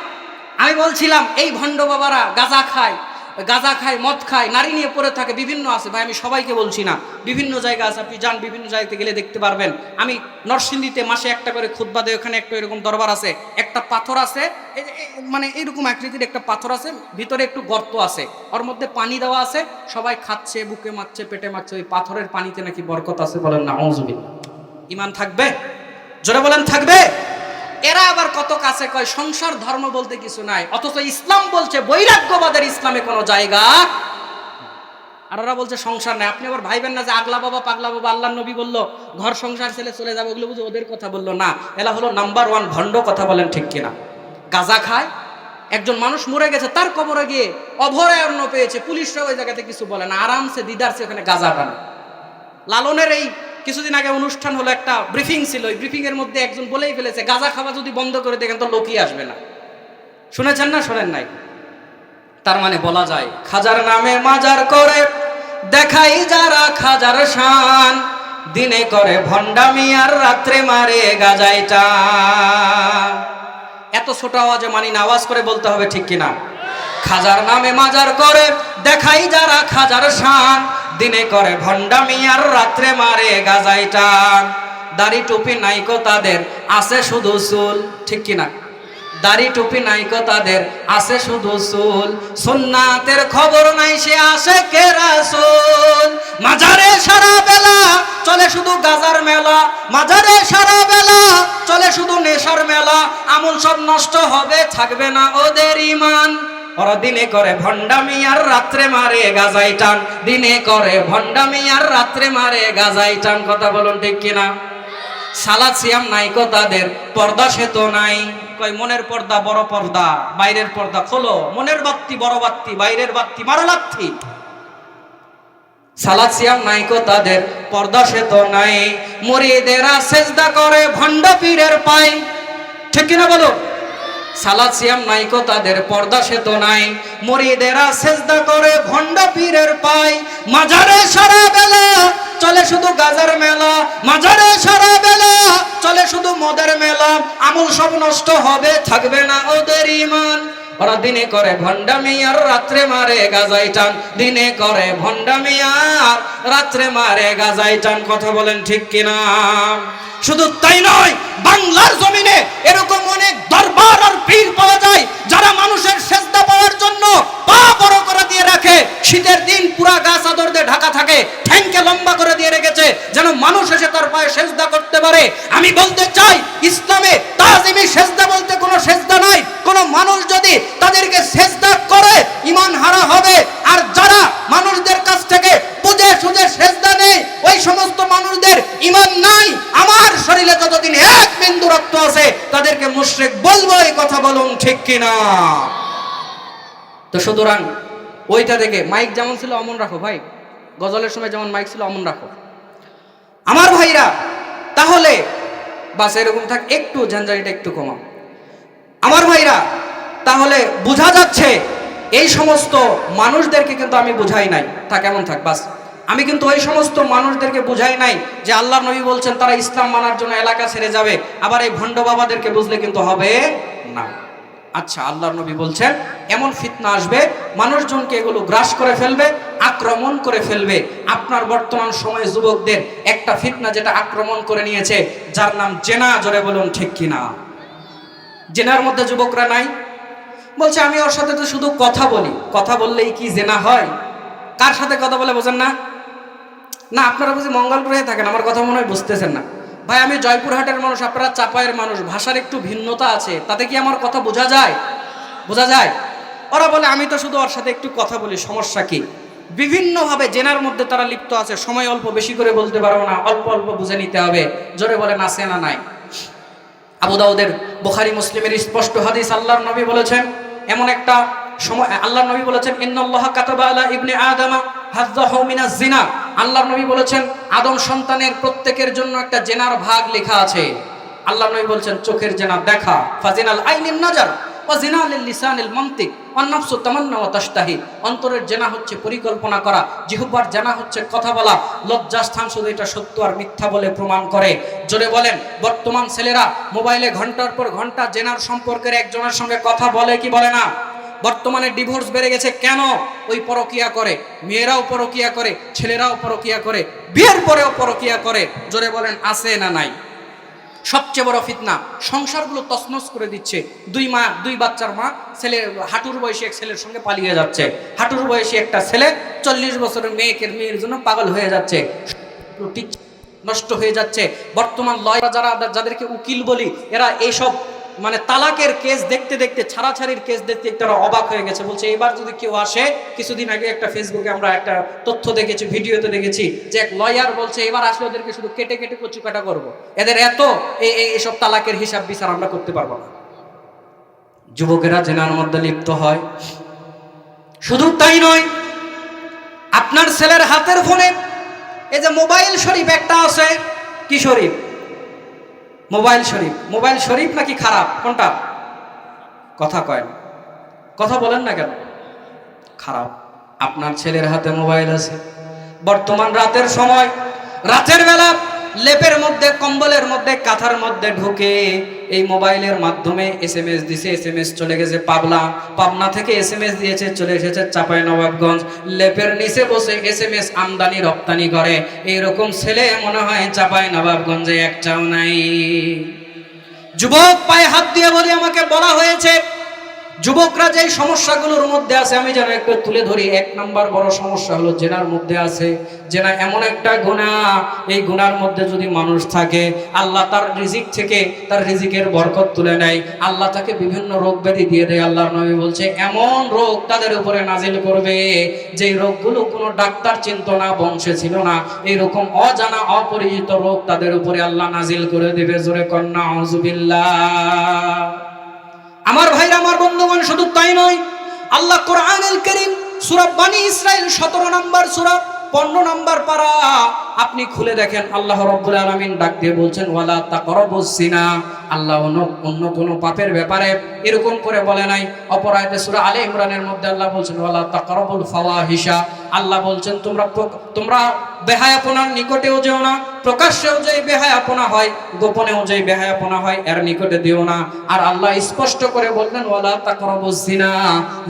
আমি বলছিলাম এই ভণ্ড বাবারা গাঁজা খায়, মদ খায়, নারী নিয়ে পড়ে থাকে, বিভিন্ন আছে ভাই, আমি সবাইকে বলছি না, বিভিন্ন জায়গা আছে, আপনি যান, বিভিন্ন জায়গাতে গেলে দেখতে পারবেন। আমি নরসিংদীতে মাসে একটা করে খুতবা দেই, ওখানে একটা এরকম দরবার আছে, একটা পাথর আছে, মানে এইরকম আকৃতির একটা পাথর আছে, ভিতরে একটু গর্ত আছে, ওর মধ্যে পানি দেওয়া আছে, সবাই খাচ্ছে, বুকে মারছে, পেটে মারছে, ওই পাথরের পানিতে নাকি বরকত আছে। বলেন না আউযুবিল্লাহ। ঈমান থাকবে? জোরে বলেন থাকবে? এরা আবার কত কাছে কয় সংসার ধর্ম বলতে কিছু নাই, অথচ ইসলাম বলছে বৈরাগ্যবাদের ইসলামে কোনো জায়গা। আর ওরা বলছে সংসার নাই। আপনি আবার ভাইবেন না যে আগলা বাবা, পাগলা বাবা, আল্লাহর নবী বললো ঘর সংসার ছেলে চলে যাবে, ওগুলো বুঝে ওদের কথা বললো না। এলা হলো নাম্বার 1 ভণ্ড। কথা বলেন ঠিক কিনা? গাঁজা খায়, একজন মানুষ মরে গেছে, তার কবরে গিয়ে অভয়ারণ্য পেয়েছে, পুলিশরা ওই জায়গাতে কিছু বলে না, আরামসে দিদারসে ওখানে গাঁজা টানে। লালনের এই কিছুদিন আগে অনুষ্ঠান হলো, একটা ব্রিফিং ছিল, ওই ব্রিফিং এর মধ্যে একজন বলেই ফেলেছে গাঁজা খাওয়া যদি বন্ধ করে দেখেন তো লোকই আসবে না। শুনেছেন না শোনেন নাই? তার মানে বলা যায় খাজার নামে মাজার করে দেখাই যারা খাজার শান, দিনে করে ভণ্ডামি আর রাত্রে মারে গাজায় টান। এত ছোট আওয়াজে মানি না, আওয়াজ করে বলতে হবে, ঠিক কিনা? খাজার নামে মাজার করে দেখাই যারা খাজার শান, দিনে করে ভণ্ডামি আর রাত্রে মারে গাজায় টান। দাড়ি টুপি নাইকো তাদের, আছে শুধু চুল, ঠিক কিনা? দাড়ি টুপি নাইকো তাদের, আছে শুধু চুল, সুন্নাতের খবর নাই সে আশিকে রাসূল। মাজারে সারা বেলা চলে শুধু গাজার মেলা, মাজারে সারা বেলা চলে শুধু নেশার মেলা, আমল সব নষ্ট হবে, থাকবে না ওদের ঈমান। ওরা দিনে করে ভণ্ডামি আর রাত্রে মারে গাজায় টান, দিনে করে ভণ্ডামি আর রাত্রে মারে গাজায় টান। কথা বলুন ঠিক কিনা? সালাত সিয়াম নাইকো তাদের, পর্দা সে তো নাই। কয় মনের পর্দা বড় পর্দা, বাইরের পর্দা খোলো, মনের বাত্তি বড় বাত্তি, বাইরের বাত্তি মারো লাথি। সালাত সিয়াম নাইকো তাদের, পর্দা সে তো নাই। মুরিদেরা সেজদা করে ভণ্ড পীরের পায়, ঠিক কিনা বলো? সালাত সিয়াম নাইকো তাদের, পর্দা সে তো নাই। মুরিদেরা সেজদা করে ভণ্ড পীরের পায়, মাজারে সারা বেলা চলে শুধু গাজার মেলা, মাজারে সারা বেলা চলে শুধু মদের মেলা। আমল সব নষ্ট হবে, থাকবে না ওদের ঈমান। ওরা দিনে করে ভণ্ডামি আর রাত্রে মারে গাজাই টান, দিনে করে ভণ্ডামি আর রাত্রে মারে গাজাই টান। কথা বলেন ঠিক কিনা? শুধু তাই নয়, বাংলার জমিনে এরকম অনেক দরবার আর পীর পাওয়া যায় যারা মানুষের সেজদা পাওয়ার জন্য পা বড় করে দিয়ে রাখে। শীতের দিন পুরা গা চাদর দিয়ে ঢাকা থাকে, ঠ্যাংকে লম্বা করে দিয়ে রেখেছে যেন মানুষ এসে তার পায়ে সেজদা করতে পারে। আমি বলতে চাই, ইসলামে তাজিমি সেজদা বলতে কোনো সেজদা নাই। কোনো মানুষ যদি তাদেরকে সেজদা করে ঈমান হারা হবে। আর যারা মানুষদের কাছ থেকে বুঝে সুঝে সেজদা নেই, ওই সমস্ত মানুষদের ঈমান নাই। আমার শরীরে যতদিন এক বিন্দু রক্ত আছে তাদেরকে মুশরিক বলবো। এই কথা বলুন ঠিক কিনা? তো সুতরাং ওইটা থেকে মাইক যেমন ছিল অমন রাখো ভাই, গজলের সময় যেমন মাইক ছিল অমন রাখো আমার ভাইরা। তাহলে বাস এরকম থাক, একটু ঝঞ্ঝারিটা একটু কমাও আমার ভাইরা। তাহলে বোঝা যাচ্ছে এই সমস্ত মানুষদেরকে কিন্তু আমি বুঝাই নাই, তা কেমন থাক বাস। আমি কিন্তু ওই সমস্ত মানুষদেরকে বুঝাই নাই যে আল্লাহ নবী বলছেন তারা ইসলাম মানার জন্য এলাকা ছেড়ে যাবে। আবার এই ভণ্ড বাবাদেরকে বুঝলে কিন্তু হবে না। আচ্ছা, আল্লাহর নবী বলছেন এমন ফিতনা আসবে, মানুষজনকে এগুলো গ্রাস করে ফেলবে, আক্রমণ করে ফেলবে। আপনার বর্তমান সময়ে যুবকদের একটা ফিতনা যেটা আক্রমণ করে নিয়েছে, যার নাম জেনা। জোরে বলুন ঠিক কিনা? জেনার মধ্যে যুবকরা নাই? বলছে আমি ওর সাথে তো শুধু কথা বলি, কথা বললেই কি জেনা হয়? কার সাথে কথা বলে বোঝেন না? না, আপনারা বুঝি মঙ্গল গ্রহে থাকেন, আমার কথা মনে হয় বুঝতেছেন না। ভাই আমি জয়পুরহাটের মানুষ, আপনারা চাপায়ের মানুষ, ভাষার একটু ভিন্নতা আছে, তাতে কি আমার কথা বোঝা যায়? বোঝা যায়? ওরা বলে আমি তো শুধু ওর সাথে একটু কথা বলি, সমস্যা কি? বিভিন্নভাবে জেনার মধ্যে তারা লিপ্ত আছে। সময় অল্প, বেশি করে বলতে পারবো না, অল্প অল্প বুঝে নিতে হবে। জোরে বলেন আছে না নাই? আবু দাউদের, বুখারী, মুসলিমের স্পষ্ট হাদিস, আল্লাহর নবী বলেছেন এমন একটা সময়, আল্লাহর নবী বলেছেন ইন্নাল্লাহা কাতাবা আলা ইবনে আদম হাযযাহু মিনাজ জিনা। আল্লাহর নবী বলেছেন আদম সন্তানের প্রত্যেকের জন্য একটা জেনার ভাগ লেখা আছে। আল্লাহর নবী বলেছেন চোখের জেনা দেখা, ফাজিনাল আইনিন নাজার ওয়া জিনালিল লিসানিল মানতিক ওয়ান নাফসু তামান্না ওয়া তাশতাহি। অন্তরের জেনা হচ্ছে পরিকল্পনা করা, জিহ্বার জেনা হচ্ছে কথা বলা। লজ্জাস্থান শুধু এটা সত্য আর মিথ্যা বলে প্রমাণ করে। জোরে বলেন, বর্তমান ছেলেরা মোবাইলে ঘন্টার পর ঘন্টা জেনার সম্পর্কের একজনের সঙ্গে কথা বলে কি বলে না? বর্তমানে ডিভোর্স বেড়ে গেছে কেন? ওই পরকিয়া করে, মেয়েরাও পরকিয়া করে, ছেলেরাও পরকিয়া করে, বিয়ের পরেও পরকিয়া করে। জোরে বলেন আছে না নাই? সবচেয়ে বড় ফিতনা, সংসারগুলো তছনছ করে দিচ্ছে। দুই বাচ্চার মা, ছেলে হাঁটুর বয়সী এক ছেলের সঙ্গে পালিয়ে যাচ্ছে। হাঁটুর বয়সী একটা ছেলে 40 বছরের মেয়ের জন্য পাগল হয়ে যাচ্ছে, নষ্ট হয়ে যাচ্ছে। বর্তমান লয়ার যাদেরকে উকিল বলি, এরা এইসব মানে তালাকের কেস দেখতে দেখতে, ছাড়াছাড়ির কেস দেখতে দেখতে তারা অবাক হয়ে গেছে। বলছে এবার যদি কেউ আসে, কিছুদিন আগে একটা ফেসবুকে আমরা একটা তথ্য দেখেছি, ভিডিওতে দেখেছি যে এক লয়ার বলছে এবার আসলে ওদেরকে শুধু কেটে কেটে কচু কাটা করবো, এদের এত এইসব তালাকের হিসাব বিচার আমরা করতে পারবো না। যুবকেরা জেনার মধ্যে লিপ্ত হয়। শুধু তাই নয়, আপনার ছেলের হাতের ফোনে এই যে মোবাইল শরীফ একটা আছে, কি শরীফ? মোবাইল শরীফ। মোবাইল শরীফ নাকি খারাপ? কোনটা? কথা কয় না, কথা বলেন না কেন? খারাপ। আপনার ছেলের হাতে মোবাইল আছে, বর্তমান রাতের সময়, রাতের বেলা লেপের মধ্যে, কম্বলের মধ্যে, কাঁথার মধ্যে ঢুকে এই মোবাইলের মাধ্যমে SMS দিছে। SMS চলে গেছে পাবনা থেকে SMS দিয়েছে, চলে এসেছে চাঁপাইনবাবগঞ্জ। লেপের নিচে বসে SMS আমদানি রপ্তানি করে। এইরকম ছেলে মনে হয় চাঁপাইনবাবগঞ্জে একটাও নাই। যুবক পায়ে হাত দিয়ে বলি, আমাকে বলা হয়েছে যুবকরা যে সমস্যাগুলোর মধ্যে আছে আমি যেন একটু তুলে ধরি। 1 নম্বর বড় সমস্যা হলো জেনার মধ্যে আছে। জেনা এমন একটা গুনাহ, এই গুনার মধ্যে যদি মানুষ থাকে, আল্লাহ তার রিজিক থেকে, তার রিজিকের বরকত তুলে নেয়, আল্লাহ তাকে বিভিন্ন রোগ ব্যাধি দিয়ে দেয়। আল্লাহর নবী বলছে এমন রোগ তাদের উপরে নাজিল করবে যে রোগগুলো কোনো ডাক্তার চিনত না, বংশে ছিল না। এইরকম অজানা অপরিচিত রোগ তাদের উপরে আল্লাহ নাজিল করে দেবে। জোরে কন্যা আউযুবিল্লাহ। আমার ভাইরা, আমার বন্ধুগণ, শুধু তাই নয়, আল্লাহ কোরআনুল কারীম সূরা বনী ইসরাঈল 17 নম্বর সূরা 15 নম্বর পারা আপনি খুলে দেখেন, আল্লাহ রাব্বুল আলামিন ডাক দিয়ে বলছেন ওয়ালা তাকরাবুস জিনা। আল্লাহ অন্য কোনো পাপের ব্যাপারে এরকম করে বলে নাই। অপর আয়াতে সূরা আলে ইমরানের মধ্যে আল্লাহ বলছেন ওয়ালা তাকরাবুল ফাওয়াহিশা। আল্লাহ বলছেন তোমরা বেহায়াপনার নিকটেও যেও না, প্রকাশ্যেও যে বেহায়াপনা হয়, গোপনেও যে বেহায়াপনা হয়, এর নিকটে দিও না। আর আল্লাহ স্পষ্ট করে বললেন ওয়ালা তাকরাবুজ জিনা,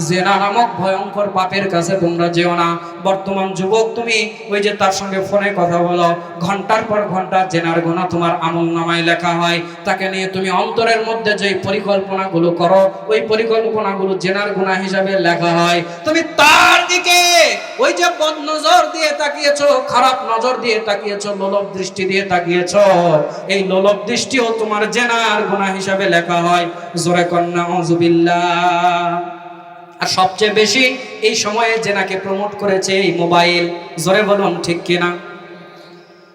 জিনা নামক ভয়ঙ্কর পাপের কাছে তোমরা যেও না। বর্তমান যুবক, তুমি ওই যে তার সঙ্গে ফোনে কথা বলো, ঘন্টার পর ঘন্টা জেনার গুনাহ তোমার আমলনামায় লেখা হয়। তাকে নিয়ে তুমি অন্তরের মধ্যে যে পরিকল্পনাগুলো করো, ওই পরিকল্পনাগুলো জেনার গুনাহ হিসাবে লেখা হয়। তুমি তার দিকে ওই যে বদ নজর দিয়ে তাকিয়েছো, খারাপ নজর দিয়ে তাকিয়েছো, লোলভ দৃষ্টি দিয়ে তাকিয়েছো, এই লোলভ দৃষ্টিও তোমার জেনার গুনাহ হিসাবে লেখা হয়। জোরে কন্না আউযুবিল্লাহ। আর সবচেয়ে বেশি এই সময়ে জেনাকে প্রমোট করেছে এই মোবাইল। জোরে বলুন ঠিক কিনা?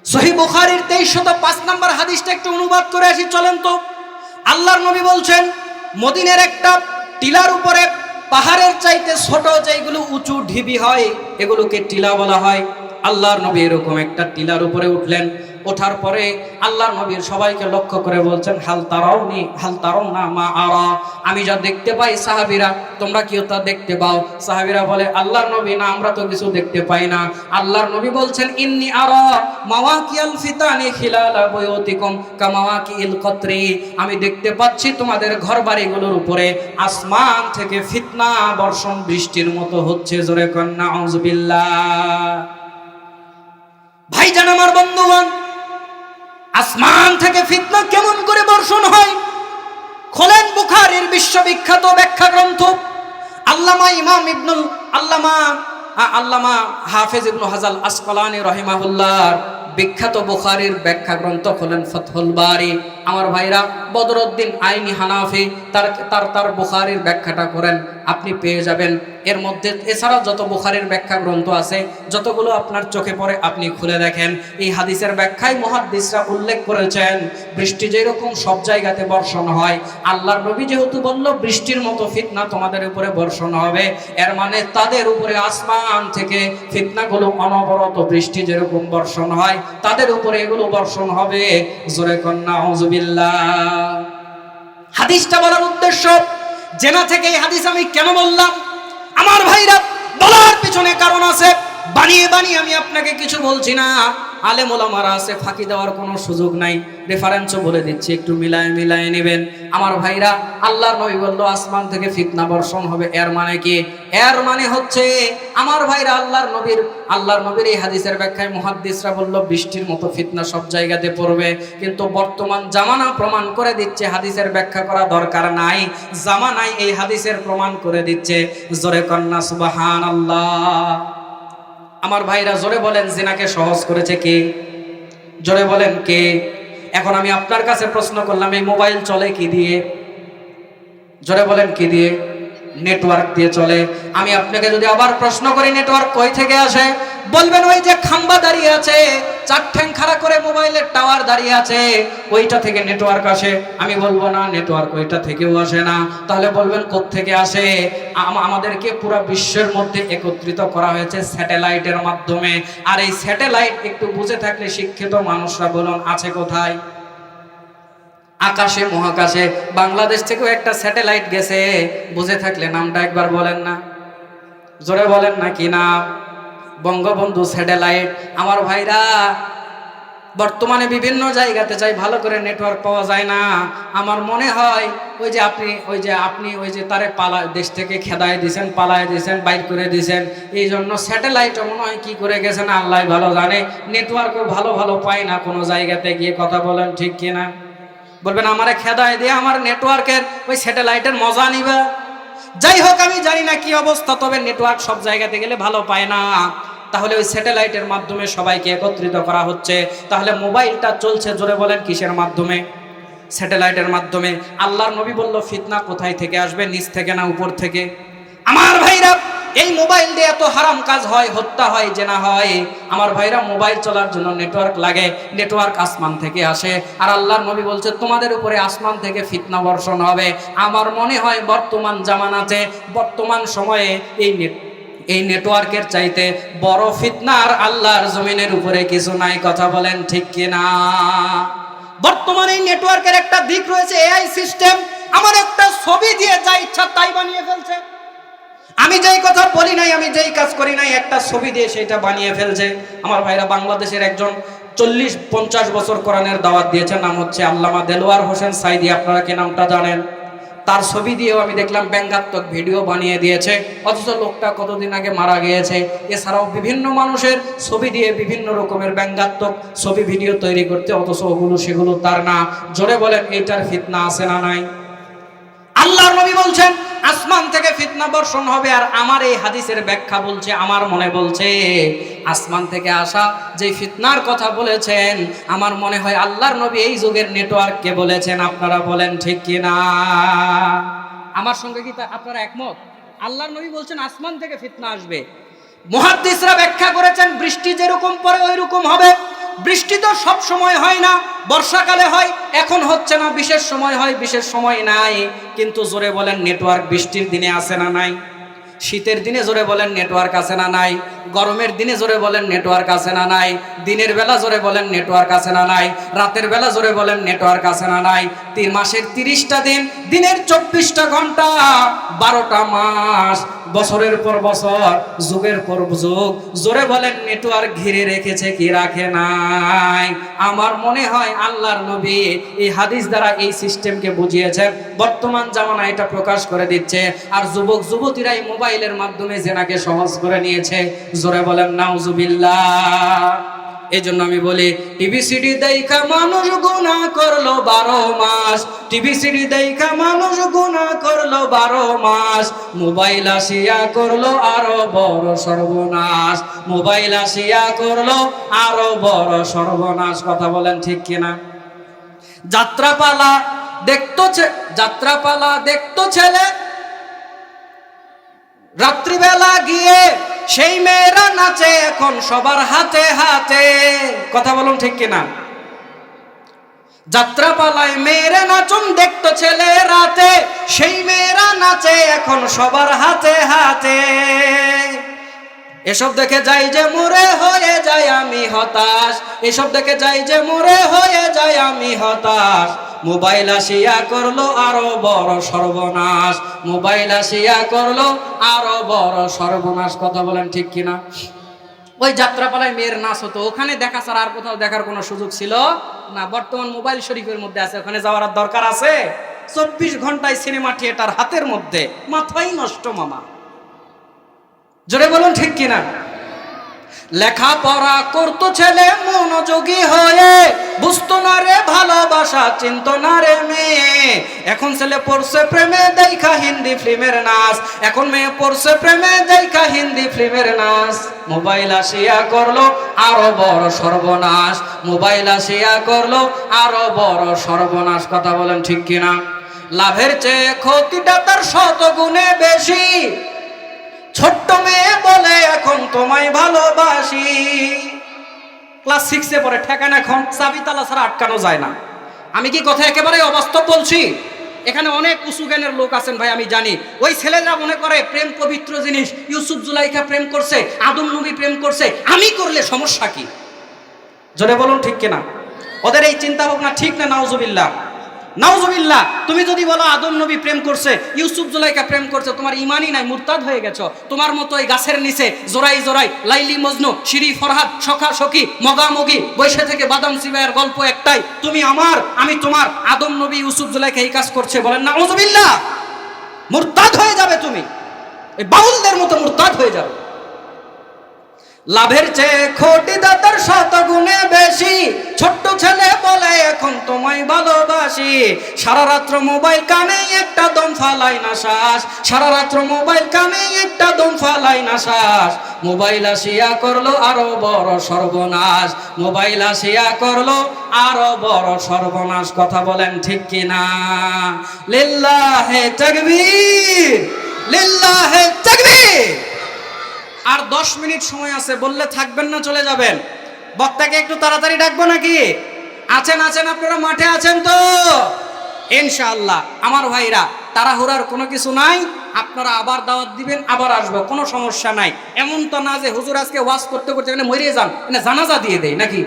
সহিহ বুখারীর 2305 নম্বর হাদিসটা একটু অনুবাদ করে আসি, চলেন তো। আল্লাহর নবী বলছেন, মদিনার একটা টিলার উপরে পাহাড়ের চাইতে ছোট যেগুলো উঁচু ঢিবি হয়, এগুলোকে টিলা বলা হয়। আল্লাহর নবী এরকম একটা টিলার উপরে উঠলেন। ওঠার পরে আল্লাহর নবীর সবাইকে লক্ষ্য করে বলছেন হাল তারাউনা মা আরা, আমি যা দেখতে পাই সাহাবীরা তোমরা কি তা দেখতে পাও? সাহাবীরা বলে আল্লাহর নবী, না আমরা তো কিছু দেখতে পাই না। আল্লাহর নবী বলছেন ইন্নী আরা মাওয়াকিয়াল ফিতানি খিলালা বুয়ুতিকুম কামাওয়াকিল কতরি, আমি দেখতে পাচ্ছি তোমাদের ঘরবাড়িগুলোর উপরে আসমান থেকে ফিতনা বর্ষণ বৃষ্টির মতো হচ্ছে। জোরে কন্না আউযুবিল্লাহ। ভাইজান আমার বন্ধুগণ, আসমান থেকে ফিতনা কেমন করে বর্ষণ হয়? খোলেন বুখারীর বিশ্ববিখ্যাত ব্যাখ্যা গ্রন্থ, আল্লামা হাফেজ ইবনে হাজার আসকালানী রাহিমাহুল্লাহর বিখ্যাত বুখারীর ব্যাখ্যা গ্রন্থ খোলেন ফাতহুল বারী। আমার ভাইরা, বদরউদ্দিন আইনি হানাফি তার বুখারীর ব্যাখ্যাটা করেন, আপনি পেয়ে যাবেন। এর মধ্যে এছাড়াও যত বুখারীর ব্যাখ্যা গ্রন্থ আছে, যতগুলো আপনার চোখে পড়ে আপনি খুলে দেখেন। এই হাদিসের ব্যাখ্যায় মুহাদ্দিসরা উল্লেখ করেছেন বৃষ্টি যেরকম সব জায়গাতে বর্ষণ হয়, আল্লাহর নবী যেহেতু বলল বৃষ্টির মতো ফিতনা তোমাদের উপরে বর্ষণ হবে, এর মানে তাদের উপরে আসমান থেকে ফিতনাগুলো অনবরত বৃষ্টি যেরকম বর্ষণ হয়, তাদের উপরে এগুলো বর্ষণ হবে। জোরে কন্না আউযুবিল্লাহ। হাদিসটা বলার উদ্দেশ্য, জেনা থেকে এই হাদিস আমি কেন বললাম আমার ভাইরা, বলার পিছনে কারণ আছে। বানিয়ে বানিয়ে আমি আপনাকে কিছু বলছি না। আলেম ওলামারা আছে, ফাঁকি দেওয়ার কোনো সুযোগ নাই। রেফারেন্সও বলে দিচ্ছি, একটু মিলায়ে নেবেন আমার ভাইরা। আল্লাহর নবী বলল আসমান থেকে ফিতনা বর্ষণ হবে, এর মানে কি? এর মানে হচ্ছে আমার ভাইরা, আল্লাহর নবীর এই হাদিসের ব্যাখ্যায় মুহাদ্দিসরা বলল বৃষ্টির মতো ফিতনা সব জায়গাতে পড়বে। কিন্তু বর্তমান জামানা প্রমাণ করে দিচ্ছে হাদিসের ব্যাখ্যা করা দরকার নাই, জামানায় এই হাদিসের প্রমাণ করে দিচ্ছে। জোরে কন্না সুবহানাল্লাহ। আমার ভাইরা জোরে বলেন, জিনাকে সহজ করেছে কে? জোরে বলেন কে? এখন আমি আপনার কাছে প্রশ্ন করলাম, এই মোবাইল চলে কি দিয়ে? জোরে বলেন কি দিয়ে? নেটওয়ার্ক দিয়ে চলে। আমি আপনাকে যদি আবার প্রশ্ন করি নেটওয়ার্ক কই থেকে আসে, বলবেন ওই যে খাম্বা দাঁড়িয়ে আছে, চার ঠ্যাং খাড়া করে মোবাইলের টাওয়ার দাঁড়িয়ে আছে, ওইটা থেকে নেটওয়ার্ক আসে। আমি বলবো না, নেটওয়ার্ক ওইটা থেকেও আসে না। তাহলে বলবেন কোত্থেকে আসে? আমাদেরকে পুরো বিশ্বের মধ্যে একত্রিত করা হয়েছে স্যাটেলাইটের মাধ্যমে। আর এই স্যাটেলাইট একটু বুঝে থাকলে শিক্ষিত মানুষরা বলুন আছে কোথায়? আকাশে, মহাকাশে। বাংলাদেশ থেকেও একটা স্যাটেলাইট গেছে, বুঝে থাকলে নামটা একবার বলেন না, জোরে বলেন না কি নাম? বঙ্গবন্ধু স্যাটেলাইট। আমার ভাইরা, বর্তমানে বিভিন্ন জায়গাতে যাই, ভালো করে নেটওয়ার্ক পাওয়া যায় না। আমার মনে হয় ওই যে তারে দেশ থেকে খেদায় দিয়েছেন, পালায় দিয়েছেন, বাইর করে দিয়েছেন, এই জন্য স্যাটেলাইটও মনে হয় কি করে গেছেন আল্লাহ ভালো জানে। নেটওয়ার্কও ভালো পায় না কোনো জায়গাতে গিয়ে। কথা বলেন ঠিক কিনা? বলবেন আমারে খেদায় দিয়ে আমার নেটওয়ার্কের ওই স্যাটেলাইটের মজা নিবা। যাই হোক, আমি জানি না কি অবস্থা, তবে নেটওয়ার্ক সব জায়গাতে গেলে ভালো পায় না। তাহলে ওই স্যাটেলাইটের মাধ্যমে সবাইকে একত্রিত করা হচ্ছে। তাহলে মোবাইলটা চলছে, জোরে বলেন কিসের মাধ্যমে? স্যাটেলাইটের মাধ্যমে। আল্লাহর নবী বলল ফিতনা কোথায় থেকে আসবে? নিচ থেকে না উপর থেকে? আমার ভাইরা, এই মোবাইল দিয়ে এত হারাম কাজ হয়, হত্যা হয়, জেনা হয়। আমার ভাইরা, মোবাইল চলার জন্য নেটওয়ার্ক লাগে, নেটওয়ার্ক আসমান থেকে আসে। আর আল্লাহর নবী বলছে তোমাদের উপরে আসমান থেকে ফিতনা বর্ষণ হবে। আমার মনে হয় বর্তমান জামানাতে, বর্তমান সময়ে এই নেটওয়ার্কের চাইতে বড় ফিতনার আল্লাহর জমিনের উপরে কিছু নাই। কথা বলেন ঠিক কিনা? বর্তমানে এই নেটওয়ার্কের একটা দিক রয়েছে এআই সিস্টেম। আমার একটা ছবি দিয়ে যা ইচ্ছা তাই বানিয়ে ফেলছে। আমি যেই কথা বলি নাই, আমি যেই কাজ করি নাই, একটা ছবি দিয়ে সেটা বানিয়ে ফেলছে। আমার ভাইরা, বাংলাদেশের একজন 40-50 বছর কোরআনের দাওয়াত দিয়েছেন, নাম হচ্ছে আল্লামা দেলোয়ার হোসেন সাইদি। আপনারা কি নামটা জানেন? তার ছবি দিয়েও আমি দেখলাম ব্যঙ্গাত্মক ভিডিও বানিয়ে দিয়েছে, অথচ লোকটা কতদিন আগে মারা গিয়েছে। এছাড়াও বিভিন্ন মানুষের ছবি দিয়ে বিভিন্ন রকমের ব্যঙ্গাত্মক ছবি ভিডিও তৈরি করতে, অথচ ওগুলো সেগুলো তার না। জোরে বলেন, এইটার ফিতনা আছে না নাই? আল্লাহর নবী বলছেন আসমান থেকে ফিতনা বর্ষণ হবে। আর আমার এই হাদিসের ব্যাখ্যা বলছে, আমার মনে বলছে আসমান থেকে আসা যে ফিতনার কথা বলেছেন, আমার মনে হয় আল্লাহর নবী এই যুগের নেটওয়ার্ককে বলেছেন। আপনারা বলেন ঠিক কিনা? আমার সঙ্গে কি আপনারা একমত? আল্লাহর নবী বলছেন আসমান থেকে ফিতনা আসবে। মুহাদ্দিসরা ব্যাখ্যা করেছেন বৃষ্টি যেরকম পড়ে ওই রকম হবে। বৃষ্টি তো সব সময় হয় না, বর্ষাকালে হয়, এখন হচ্ছে না। বিশেষ সময় হয়, বিশেষ সময় নাই। কিন্তু জোরে বলেন নেটওয়ার্ক বৃষ্টির দিনে আসে না নাই? শীতের দিনে জোরে বলেন নেটওয়ার্ক আছে না নাই? গরমের দিনে জোরে বলেন নেটওয়ার্ক আছে না নাই? দিনের বেলা জোরে বলেন নেটওয়ার্ক আছে না নাই? রাতের বেলা জোরে বলেন নেটওয়ার্ক আছে না নাই? 3 মাসের 30টা দিন, দিনের 24টা ঘন্টা, 12টা মাস, বছরের পর বছর, যুগের পর যুগ, জোরে বলেন নেটওয়ার্ক ঘিরে রেখেছে কি রাখে নাই? আমার মনে হয় আল্লাহর নবী এই হাদিস দ্বারা এই সিস্টেমকে বুঝিয়েছেন। বর্তমান জামানা এটা প্রকাশ করে দিচ্ছে। আর যুবক যুবতীরাই মোবাইলের মাধ্যমে জেনাকে সহজ করে নিয়েছে। জোরে বলেন নাউজুবিল্লাহ। এই জন্য আমি বলি, টিভি সিডি দেখা মানুষ গুনাহ করলো 12 মাস। টিভি সিডি দেখা মানুষ গুনাহ করলো 12 মাস। মোবাইল আসিয়া করলো আরো বড় সর্বনাশ। মোবাইল আসিয়া করলো আরো বড় সর্বনাশ। কথা বলেন ঠিক কিনা? যাত্রাপালা দেখতো ছেলে, রাত্রিবেলা গিয়ে সেই মেয়েরা নাচে এখন সবার হাতে হাতে। কথা বলুন ঠিক কিনা? যাত্রাপালায় মেয়েরা নাচন দেখতো ছেলে রাতে, সেই মেয়েরা নাচে এখন সবার হাতে হাতে। এসব দেখে যাই যে মরে হয়ে যায় আমি হতাশ। এসব দেখে যাই যে মরে হয়ে যায় আমি হতাশ। মোবাইল আসিয়া করলো আরো বড় সর্বনাশ। মোবাইল আসিয়া করলো আরো বড় সর্বনাশ। কথা বলেন ঠিক কিনা? ওই যাত্রাপালায় মেয়ের নাচ হতো, ওখানে দেখা ছাড়া আর কোথাও দেখার কোনো সুযোগ ছিল না। বর্তমান মোবাইল শরীফের মধ্যে আছে, ওখানে যাওয়ার দরকার আছে? 24 ঘন্টায় সিনেমা থিয়েটার হাতের মধ্যে। মাথাই নষ্ট মামা। জোরে বলুন ঠিক কিনা? লেখাপড়া করতো ছেলে মনোযোগী হয়ে, বুঝতো না রে ভালোবাসা, চিনতো না রে মেয়ে। এখন ছেলে পড়ছে প্রেমে দেখা হিন্দি ফিল্মের নাচ। এখন মেয়ে পড়ছে প্রেমে দেখা হিন্দি ফিল্মের নাচ। মোবাইল আসিয়া করলো আরো বড় সর্বনাশ। মোবাইল আসিয়া করলো আরো বড় সর্বনাশ। কথা বলেন ঠিক কিনা? লাভের চেয়ে ক্ষতিটা তার 100 গুণে বেশি। ছোট্ট মেয়ে বলে এখন তোমায় ভালোবাসি। ক্লাস 6-এ পড়ে, ঠেকানা এখন চাবি তালা ছাড়া আটকানো যায় না। আমি কি কথা একেবারে অবাস্তব বলছি? এখানে অনেক উঁচু জ্ঞানের লোক আছেন ভাই, আমি জানি। ওই ছেলেরা মনে করে প্রেম পবিত্র জিনিস। ইউসুফ জুলাইখা প্রেম করছে, আদম নবী প্রেম করছে, আমি করলে সমস্যা কি? জোরে বলুন ঠিক কিনা? ওদের এই চিন্তা ভাবনা ঠিক না? নাউজুবিল্লাহ, নাউজুবিল্লাহ। তুমি যদি বলো আদম নবী প্রেম করছে, ইউসুফ জুলাইখা প্রেম করছে, তোমার ইমানই নাই, মুরতাদ হয়ে গেছো। তোমার মতো এই গাছের নিচে জোরাই জোরাই লাইলি মজনু, শিরি ফরহাদ, সখা সখী, মগামগি, বৈশে থেকে বাদাম সিবাইয়ের গল্প একটাই, তুমি আমার আমি তোমার। আদম নবী ইউসুফ জুলাইখা এই কাজ করছে, বলেন নাউজুবিল্লাহ। মুরতাদ হয়ে যাবে তুমি, এই বাউলদের মতো মুরতাদ হয়ে যাবে। লাভের চেয়ে ক্ষতি দাতার 100 গুণে বেশি। ছোট্ট ছেলে বলে এখন তোমায় ভালোবাসি। সারা রাত্র মোবাইল কানে একটা দম ফালাই না শ্বাস। সারা রাত্র মোবাইল কানে একটা দম ফালাই না শ্বাস। মোবাইল আসিয়া করলো আরো বড় সর্বনাশ। মোবাইল আসিয়া করলো আরো বড় সর্বনাশ। কথা বলেন ঠিক কিনা? লিল্লাহে তাকবীর, লিল্লাহে তাকবীর। আর 10 মিনিট সময় আছে, বললে থাকবেন না চলে যাবেন? বক্তাকে একটু তাড়াতাড়ি ডাকবো নাকি? আছেন আপনারা মাঠে আছেন তো? ইনশাআল্লাহ। আমার ভাইরা, তাড়াহুড়ার কোনো কিছু নাই। আপনারা আবার দাওয়াত দিবেন, আবার আসবো, কোনো সমস্যা নাই। এমন তো না যে হুজুর আজকে ওয়াজ করতে করতে এখানে মরে যান, এখানে জানাজা দিয়ে দেয় নাকি।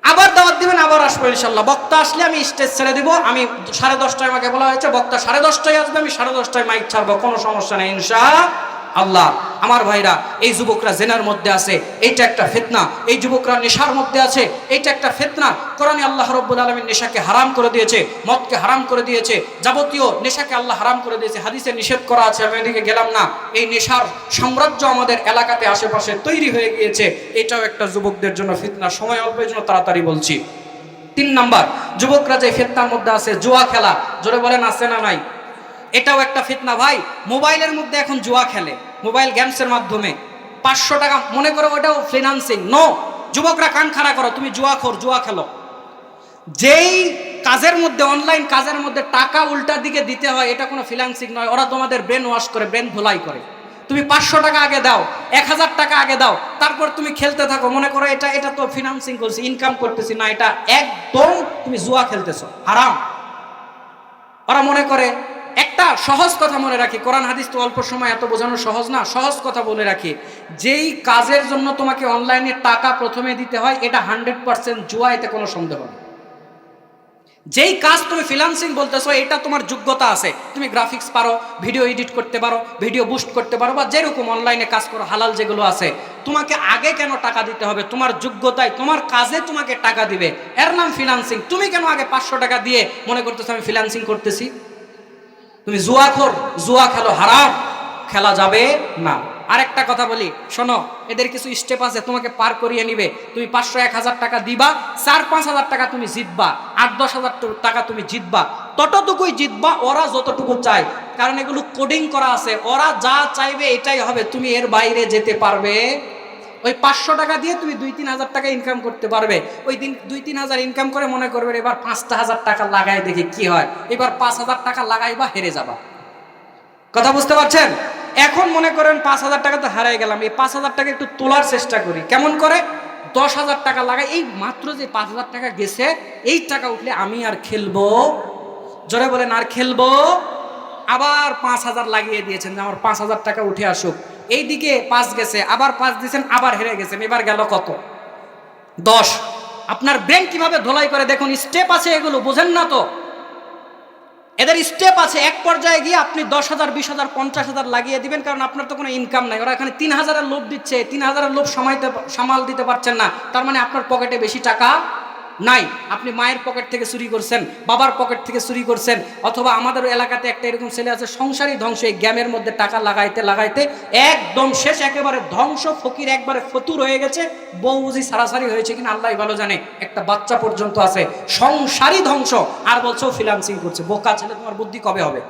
আবার দাওয়াত দিবেন, আবার আসবো ইনশাল্লাহ। বক্তা আসলে আমি স্টেজ ছেড়ে দিব। আমি 10:30 আমাকে বলা হয়েছে, বক্তা 10:30 আসবে, আমি 10:30 মাইক ছাড়বো, কোনো সমস্যা নেই ইনশাআল্লাহ। আমার ভাইরা, এই যুবকরা জেনার মধ্যে আছে, এইটা একটা ফিতনা। এই যুবকরা নেশার মধ্যে আছে, এইটা একটা ফিতনা। কোরআনে আল্লাহ রাব্বুল আলামিন নেশাকে হারাম করে দিয়েছে, মদকে হারাম করে দিয়েছে, যাবতীয় নেশাকে আল্লাহ হারাম করে দিয়েছে, হাদিসে নিষেধ করা আছে। আমি এদিকে গেলাম না। এই নেশার সাম্রাজ্য আমাদের এলাকাতে আশেপাশে তৈরি হয়ে গিয়েছে, এটাও একটা যুবকদের জন্য ফিতনা। সময় অল্পের জন্য তাড়াতাড়ি বলছি। 3 নাম্বার, যুবকরা যে ফিতনার মধ্যে আছে, জুয়া খেলা। জোরে বলেন আছে না নাই? এটাও একটা ফিতনা ভাই। মোবাইলের মধ্যে এখন জুয়া খেলে, মোবাইল গেমসের মাধ্যমে 500 টাকা মনে করো ওটাও ফিনান্সিং। নো, যুবকরা কান খাড়া করো, তুমি জুয়াখোর, জুয়া খেলো। যেই কাজের মধ্যে, অনলাইন কাজের মধ্যে টাকা উল্টা দিকে দিতে হয়, এটা কোনো ফিনান্সিং নয়। ওরা তোমাদের ব্রেন ওয়াশ করে, ব্রেন ধোলাই করে। তুমি 500 টাকা আগে দাও, 1000 টাকা আগে দাও, তারপর তুমি খেলতে থাকো। মনে করো এটা তো ফিনান্সিং করছি, ইনকাম করতেছি না, এটা একদম তুমি জুয়া খেলতেছো, হারাম। ওরা মনে করে, একটা সহজ কথা মনে রাখি, কোরআন হাদিস তো অল্প সময় এত বোঝানো সহজ না। সহজ কথা বলে রাখি, যেই কাজের জন্য তোমাকে অনলাইনে টাকা প্রথমে দিতে হয়, এটা 100% জুয়া, এতে কোনো সন্দেহ নেই। যেই কাজ তুমি ফ্রিল্যান্সিং বলতেছো, এটা তোমার যোগ্যতা আছে, তুমি গ্রাফিক্স পারো, ভিডিও এডিট করতে পারো, ভিডিও বুস্ট করতে পারো, বা যেরকম অনলাইনে কাজ করো, হালাল যেগুলো আছে, তোমাকে আগে কেন টাকা দিতে হবে? তোমার যোগ্যতায়, তোমার কাজে তোমাকে টাকা দিবে, এর নাম ফ্রিল্যান্সিং। তুমি কেন আগে 500 টাকা দিয়ে মনে করতেছো আমি ফ্রিল্যান্সিং করতেছি? তুমি জুয়াখোর, জুয়া খেলো, হারাম, খেলা যাবে না। আরেকটা কথা বলি, শোনো, এদের কিছু স্টেপ আছে, তোমাকে পার করিয়ে নিবে। তুমি 500-1000 টাকা দিবা, 4-5 হাজার টাকা তুমি জিতবা, 8-10 হাজার টাকা তুমি জিতবা, ততটুকুই জিতবা ওরা যতটুকু চায়। কারণ এগুলো কোডিং করা আছে, ওরা যা চাইবে এটাই হবে, তুমি এর বাইরে যেতে পারবে। ওই 500 টাকা দিয়ে তুমি 2-3 হাজার টাকা ইনকাম করতে পারবে। ওই দিন 2-3 হাজার ইনকাম করে মনে করবে এবার 5,000 টাকা লাগাই দেখি কি হয়। এবার 5,000 টাকা লাগাইবা, হেরে যাবা। কথা বুঝতে পারছেন? এখন মনে করেন 5,000 টাকা তো হারাই গেলাম, এই 5,000 টাকা একটু তোলার চেষ্টা করি। কেমন করে? 10,000 টাকা লাগাই। এই মাত্র যে 5,000 টাকা গেছে, এই টাকা উঠলে আমি আর খেলবো, জোরে বলেন, আর খেলবো। আবার 5,000 লাগিয়ে দিয়েছেন যে আমার 5,000 টাকা উঠে আসুক। এইদিকে 5 গেছে, আবার 5 দিয়েছেন, আবার হেরে গেছেন। এবার গেল কত? 10। আপনার ব্রেন কিভাবে ধোলাই করে দেখুন। স্টেপ আছে, এগুলো বোঝেন না তো। এদের স্টেপ আছে। এক পর্যায়ে গিয়ে আপনি 10,000, 20,000, 50,000 লাগিয়ে দিবেন, কারণ আপনার তো কোনো ইনকাম নাই। ওরা এখানে 3,000-এর লোভ দিচ্ছে, 3,000-এর লোভ সামাল দিতে পারছেন না, তার মানে আপনার পকেটে বেশি টাকা নাই। আপনি মায়ের পকেট থেকে চুরি করছেন, বাবার পকেট থেকে চুরি করছেন, অথবা আমাদের এলাকাতে একটা এরকম ছেলে আছে, সংসারই ধ্বংস। এই গেমের মধ্যে টাকা লাগাইতে লাগাইতে একদম শেষ, একেবারে ধ্বংস, ফকির একবারে ফতুর হয়ে গেছে। বউ বুঝি সারাসারি হয়েছে কিনা আল্লাহ ভালো জানে, একটা বাচ্চা পর্যন্ত আছে, সংসারই ধ্বংস, আর বলছো ফ্রিল্যান্সিং করছে। বোকা ছেলে, তোমার বুদ্ধি কবে হবে?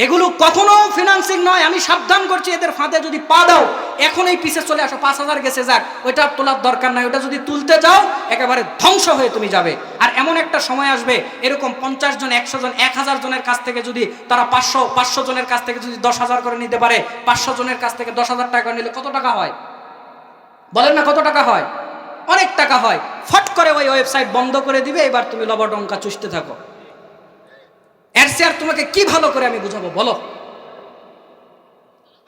এগুলো কখনো ফিনান্সিং নয়। আমি সাবধান করছি, এদের ফাঁদে যদি পা দাও, এখনই পিছে চলে আসো। 5,000 গেছে, যাক, ওইটা তোলার দরকার নাই। ওটা যদি তুলতে যাও, একেবারে ধ্বংস হয়ে তুমি যাবে। আর এমন একটা সময় আসবে, এরকম 50 জন, 100 জন, 1,000 জনের কাছ থেকে যদি তারা 500 জনের কাছ থেকে যদি 10,000 করে নিতে পারে, 500 জনের কাছ থেকে 10,000 টাকা নিলে কত টাকা হয়? বলেন না, কত টাকা হয়? অনেক টাকা হয়। ফট করে ওই ওয়েবসাইট বন্ধ করে দিবে, এবার তুমি লবডঙ্কা চুষতে থাকো। এর চেয়ে আর তোমাকে কি ভালো করে আমি বুঝাবো বলো?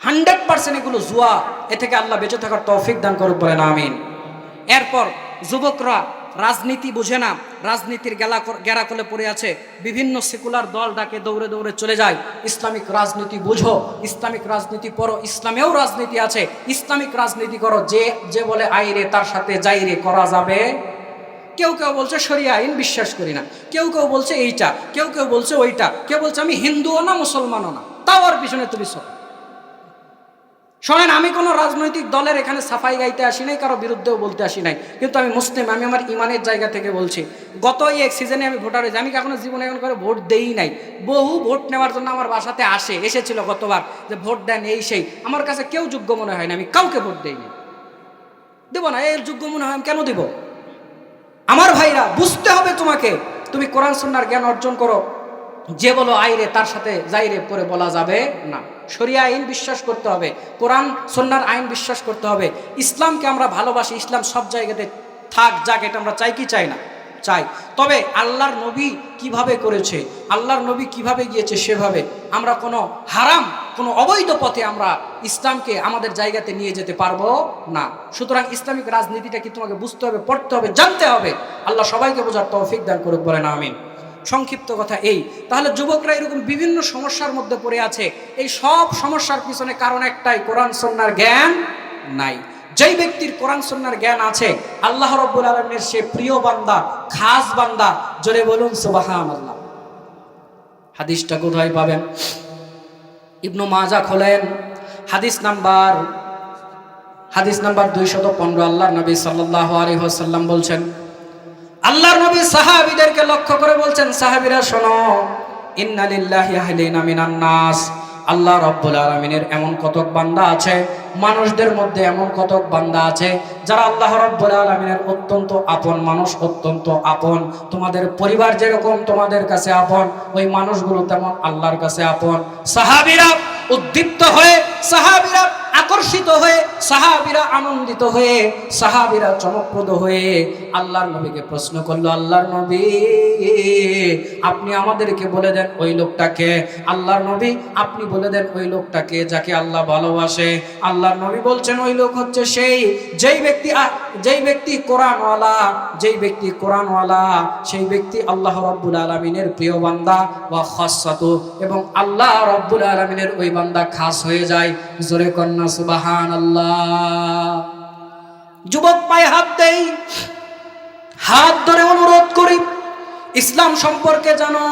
100% এগুলো জুয়া। এ থেকে আল্লাহ বেঁচে থাকার তৌফিক দান করুক, বলেন আমিন। এরপর যুবকরা রাজনীতি বুঝে না, রাজনীতির গেরাকলে পড়ে আছে। বিভিন্ন সেকুলার দল ডাকে, দৌড়ে দৌড়ে চলে যায়। ইসলামিক রাজনীতি বুঝো, ইসলামিক রাজনীতি পড়ো, ইসলামেও রাজনীতি আছে, ইসলামিক রাজনীতি করো। যে বলে আইরে তার সাথে যাইরে করা যাবে। কেউ কেউ বলছে শরিয়া আইন বিশ্বাস করি না, কেউ কেউ বলছে এইটা, কেউ কেউ বলছে ওইটা, কেউ বলছে আমি হিন্দুও না মুসলমানও না। তাও আর পিছনে তুমি শোনেন, আমি কোনো রাজনৈতিক দলের এখানে সাফাই গাইতে আসি নাই, কারো বিরুদ্ধেও বলতে আসি নাই, কিন্তু আমি মুসলিম, আমি আমার ইমানের জায়গা থেকে বলছি। গত এক সিজনে আমি ভোটার হয়েছি, আমি কখনো জীবনে এখন করে ভোট দেই নাই। বহু ভোট নেওয়ার জন্য আমার বাসাতে এসেছিল গতবার, যে ভোট দেন এই সেই। আমার কাছে কেউ যোগ্য মনে হয় না, আমি কাউকে ভোট দেইনি, দেব না। এর যোগ্য মনে হয় আমি কেন দিব? আমার ভাইরা, বুঝতে হবে তোমাকে। তুমি কোরআন সুন্নাহর জ্ঞান অর্জন করো। যে বলো আইরে তার সাথে যাইরে পরে বলা যাবে না। শরিয়া আইন বিশ্বাস করতে হবে, কোরআন সুন্নাহর আইন বিশ্বাস করতে হবে। ইসলামকে আমরা ভালোবাসি, ইসলাম সব জায়গাতে থাক যাক, এটা আমরা চাই কি চাই না? চাই। তবে আল্লাহর নবী কিভাবে করেছে, আল্লাহর নবী কিভাবে গিয়েছে সেভাবে আমরা কোনো হারাম, কোনো অবৈধ পথে আমরা ইসলামকে আমাদের জায়গাতে নিয়ে যেতে পারবো না। সুতরাং ইসলামিক রাজনীতিটা কি তোমাকে বুঝতে হবে, পড়তে হবে, জানতে হবে। আল্লাহ সবাইকে বোঝার তৌফিক দান করুক, বলেন আমিন। সংক্ষিপ্ত কথা এই, তাহলে যুবকরা এরকম বিভিন্ন সমস্যার মধ্যে পড়ে আছে। এই সব সমস্যার পিছনে কারণ একটাই, কোরআন সুন্নাহর জ্ঞান নাই। যেই ব্যক্তির কোরআন সুন্নাহর জ্ঞান আছে, আল্লাহ রাব্বুল আলামিনের সে প্রিয় বান্দা, খাস বান্দা। জোরে বলুন সুবহানাল্লাহ। হাদিসটা কোথায় পাবেন? ইবনু মাজাহ খোলেন, হাদিস নাম্বার 215। আল্লাহর নবী সাল্লাল্লাহু আলাইহি ওয়াসাল্লাম বলছেন, আল্লাহর নবী সাহাবীদেরকে লক্ষ্য করে বলছেন, সাহাবীরা শোনো, ইন্না লিল্লাহি আহলিনা মিনান নাস, আল্লাহ রাব্বুল আলামিনের এমন কতক বান্দা আছে, মানুষদের মধ্যে এমন কতক বান্দা আছে যারা আল্লাহ রাব্বুল আলামিনের অত্যন্ত আপন মানুষ, অত্যন্ত আপন। তোমাদের পরিবার যেরকম তোমাদের কাছে আপন, ওই মানুষগুলো তেমন আল্লাহর কাছে আপন। সাহাবীরা উদ্দীপ্ত হয়ে, সাহাবীরা আকর্ষিত হয়ে, সাহাবীরা আনন্দিত হয়ে, সাহাবীরা চমকপ্রদ হয়ে আল্লাহর নবীকে প্রশ্ন করলো, আল্লাহর নবী আপনি আমাদেরকে বলে দেন ওই লোকটাকে। আল্লাহর নবী আপনি বলে দেন ওই লোকটাকে যাকে আল্লাহ ভালোবাসে। আল্লাহর নবী বলছেন ওই লোক হচ্ছে যেই ব্যক্তি কোরআনওয়ালা, সেই ব্যক্তি আল্লাহ রাব্বুল আলামিনের প্রিয় বান্দা ওয়া খাসসাতু, এবং আল্লাহ রাব্বুল আলামিনের ওই বান্দা খাস হয়ে যায়। জোরে কন্না সুবহানাল্লাহ। যুবক পায়ে হাত দেই, হাত ধরে অনুরোধ করি, ইসলাম সম্পর্কে জানো।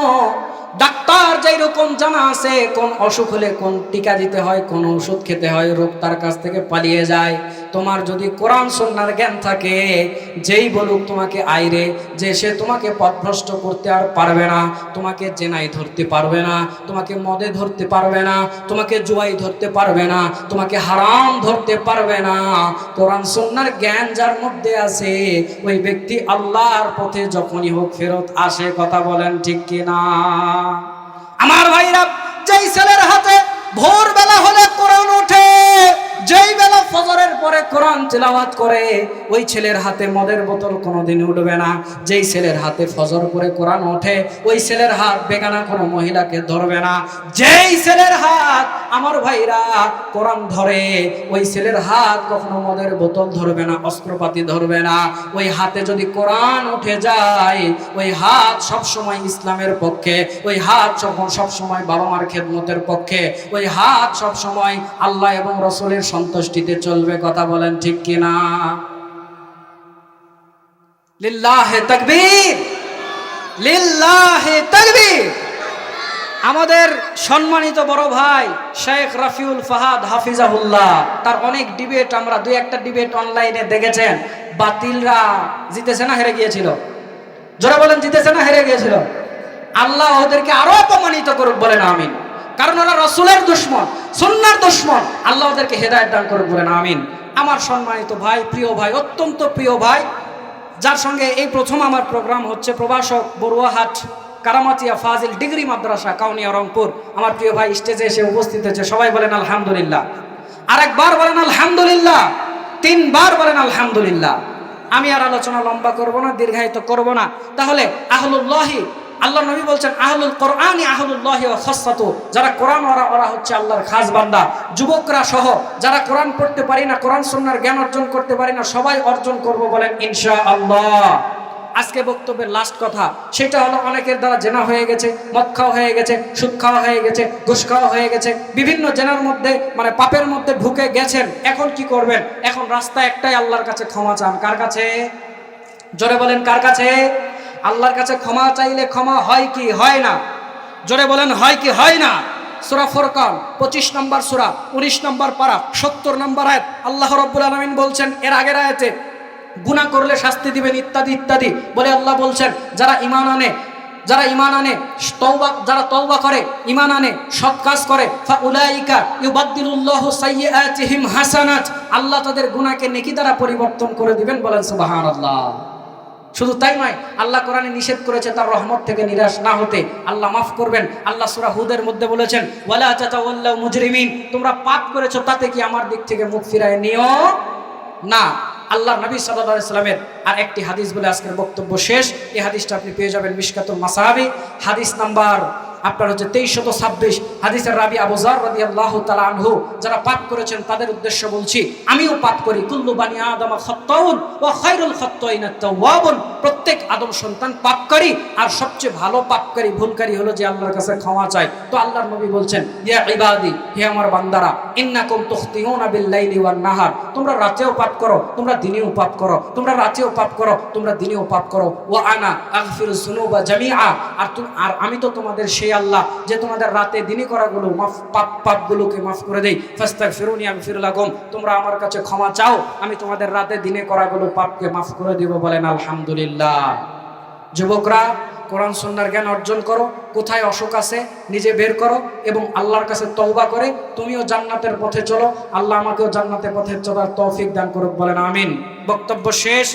ডাক্তার যেই রকম জানা আছে কোন অসুখ হলে কোন টিকা দিতে হয়, কোন ওষুধ খেতে হয়, রোগ তার কাছ থেকে পালিয়ে যায়। তোমার যদি কোরআন সুন্নাহর জ্ঞান থাকে, যেই বলুক তোমাকে আইরে, যে সে তোমাকে পথভ্রষ্ট করতে আর পারবে না। তোমাকে জেনাই ধরতে পারবে না, তোমাকে মদে ধরতে পারবে না, তোমাকে জুয়াই ধরতে পারবে না, তোমাকে হারাম ধরতে পারবে না। কোরআন সুন্নাহর জ্ঞান যার মধ্যে আছে, ওই ব্যক্তি আল্লাহর পথে যখনই হোক ফেরত আসে। কথা বলেন ঠিক কিনা? আমার ভাইরা, যেই ছেলের হাতে ভোরবেলা হলে কোরআন ওঠে, যেই বেলা ফজরের পরে কোরআন তেলাওয়াত করে, ওই ছেলের হাতে মদের বোতল কোনোদিন উঠবে না। যেই ছেলের হাতে ফজর পরে কোরআন ওঠে, ওই ছেলের হাত বেগানা কোনো মহিলাকে ধরবে না। যেই ছেলের হাত আমার ভাইরা কোরআন ধরে, ওই ছেলের হাত কখনো মদের বোতল ধরবে না, অস্ত্রপাতি ধরবে না। ওই হাতে যদি কোরআন উঠে যায়, ওই হাত সবসময় ইসলামের পক্ষে, ওই হাত সবসময় বাবা মার খেদমতের পক্ষে, ওই হাত সবসময় আল্লাহ এবং রাসূলের সন্তুষ্টিতে চলবে। কথা বলেন ঠিক কিনা? লিল্লাহে তাকবীর, লিল্লাহে তাকবীর। আমাদের সম্মানিত বড় ভাই শেখ রাফিউল ফাহাদ হাফিজাহুল্লাহ, তার অনেক ডিবেট আমরা 2-1টা ডিবেট অনলাইনে দেখেছেন। বাতিলরা জিতেছে না হেরে গিয়েছিল? যারা বলেন জিতেছে না হেরে গিয়েছিল? আল্লাহ ওদেরকে আরো অপমানিত করুক, বলেন আমিন। কারণ ওরা রাসূলের দুশমন, সুন্নাহর দুশমন। আল্লাহ ওদেরকে হেদায়েত দান করুক, বলেন আমিন। আমার সম্মানিত ভাই, প্রিয় ভাই, অত্যন্ত প্রিয় ভাই, যার সঙ্গে এই প্রথম আমার প্রোগ্রাম হচ্ছে, প্রভাষক বড়ুয়াহাট কারামাতিয়া ফাজিল ডিগ্রি মাদ্রাসা কাউনিয়া রংপুর, আমার প্রিয় ভাই স্টেজে এসে উপস্থিত হয়েছে। সবাই বলেন আলহামদুলিল্লাহ। আরেকবার বলেন আলহামদুলিল্লাহ, 3 বার বলেন আলহামদুলিল্লাহ। আমি আর আলোচনা লম্বা করব না, দীর্ঘায়িত করব না। তাহলে আহলুল্লাহি, আল্লাহ নবী বলছেন আহলুল কোরআনি আহলুল্লাহি ওয়া খাসসাতু, যারা কোরআন ওরা হচ্ছে আল্লাহর খাস বান্দা। যুবকরা সহ যারা কোরআন পড়তে পারি না, কোরআন সুন্নাহর জ্ঞান অর্জন করতে পারি না, সবাই অর্জন করব, বলেন ইনশাআল্লাহ। আজকে বক্তব্যের লাস্ট কথা, সেটা হলো অনেকের দ্বারা জেনা হয়ে গেছে, মদ খাওয়া হয়ে গেছে, সুদ খাওয়া হয়ে গেছে, ঘুষ খাওয়া হয়ে গেছে, বিভিন্ন জেনার মধ্যে মানে পাপের মধ্যে ঢুকে গেছেন। এখন কি করবেন? এখন রাস্তা একটাই, আল্লাহর কাছে ক্ষমা চান। কার কাছে? জোরে বলেন কার কাছে? আল্লাহর কাছে ক্ষমা চাইলে ক্ষমা হয় কি হয় না? জোরে বলেন হয় কি হয় না? সূরা ফুরকান 25 নম্বর সূরা 19 নম্বর পারা 70 নম্বর আয়াত, আল্লাহ রাব্বুল আলামিন বলছেন এর আগের আয়াতে গুনাহ করলে শাস্তি দিবেন ইত্যাদি ইত্যাদি বলে আল্লাহ বলছেন, যারা ঈমান আনে যারা তওবা করে, ঈমান আনে, সৎ কাজ করে, ফাউলাইকা ইউবাদদিলুল্লাহু সাইয়্যাতিহিম হাসানাত, আল্লাহ তাদের গুনাহকে নেকি দ্বারা পরিবর্তন করে দিবেন। বলেন সুবহানাল্লাহ। শুধু তাই নয়, আল্লাহ কোরআনে নিষেধ করেছে তার রহমত থেকে নিরাশ না হতে, আল্লাহ মাফ করবেন। আল্লাহ সূরা হুদের মধ্যে বলেছেন, ওয়ালা তাতাওয়াল্লাউ মুজরিমিন, তোমরা পাপ করেছো তাতে কি আমার দিক থেকে মুখ ফিরায় নিও না। আল্লাহ নবী সাল্লাল্লাহু আলাইহি সাল্লামের আর একটি হাদিস বলে আজকের বক্তব্য শেষ। এই হাদিসটা আপনি পেয়ে যাবেন মিশকাতুল মাসাবি, হাদিস নাম্বার আপনার হচ্ছে 2326। হাদিসের রাবি আবু যার রাদিয়াল্লাহু তাআলা আনহু, যারা পাপ করেছেন তাদের উদ্দেশ্য বলছি, আমিও পাপ করি। কুল্লু বানি আদম খাত্তাউন ওয়া খায়রুল খাত্তাইনা তাওয়াবুন, প্রত্যেক আদম সন্তান পাপকারী, আর সবচেয়ে ভালো পাপকারী ভুলকারী হলো যে আল্লাহর কাছে ক্ষমা চায়। তো আল্লাহর নবী বলছেন, ইয়া ইবাদি, হে আমার বান্দারা, ইন্নাকুম তুখতিউনা বিল লাইলি ওয়ান নাহার, তোমরা রাতেও পাপ করো, তোমরা দিনেও পাপ করো, তোমরা রাতেও পাপ করো, তোমরা দিনেও পাপ করো। ওয়া আনা আগফিরুজ যুনুবা জামিআ, আর আমি তো তোমাদের সেই আল্লাহ যে তোমাদের রাতে দিনে করাগুলো পাপগুলোকে মাফ করে দেই। ফাস্তাগফিরুনি আগফির লাকুম, তোমরা আমার কাছে ক্ষমা চাও, আমি তোমাদের রাতে দিনে করাগুলো পাপকে মাফ করে দিব। বলেন আলহামদুলিল্লাহ। যুবকরা, কোরআন সুন্নাহর জ্ঞান অর্জন করো, কোথায় অসুখ আছে নিজে বের করো এবং আল্লাহর কাছে তওবা করে তুমিও জান্নাতের পথে চলো। আল্লাহ আমাকেও জান্নাতের পথে চলার তৌফিক দান করুক। বলেন আমিন। বক্তব্য শেষ।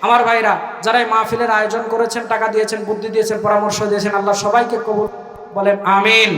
আমার ভাইরা, যারা এই মাহফিলের আয়োজন করেছেন, টাকা দিয়েছেন, বুদ্ধি দিয়েছেন, পরামর্শ দিয়েছেন, আল্লাহ সবাইকে কবুল। বলেন আমিন।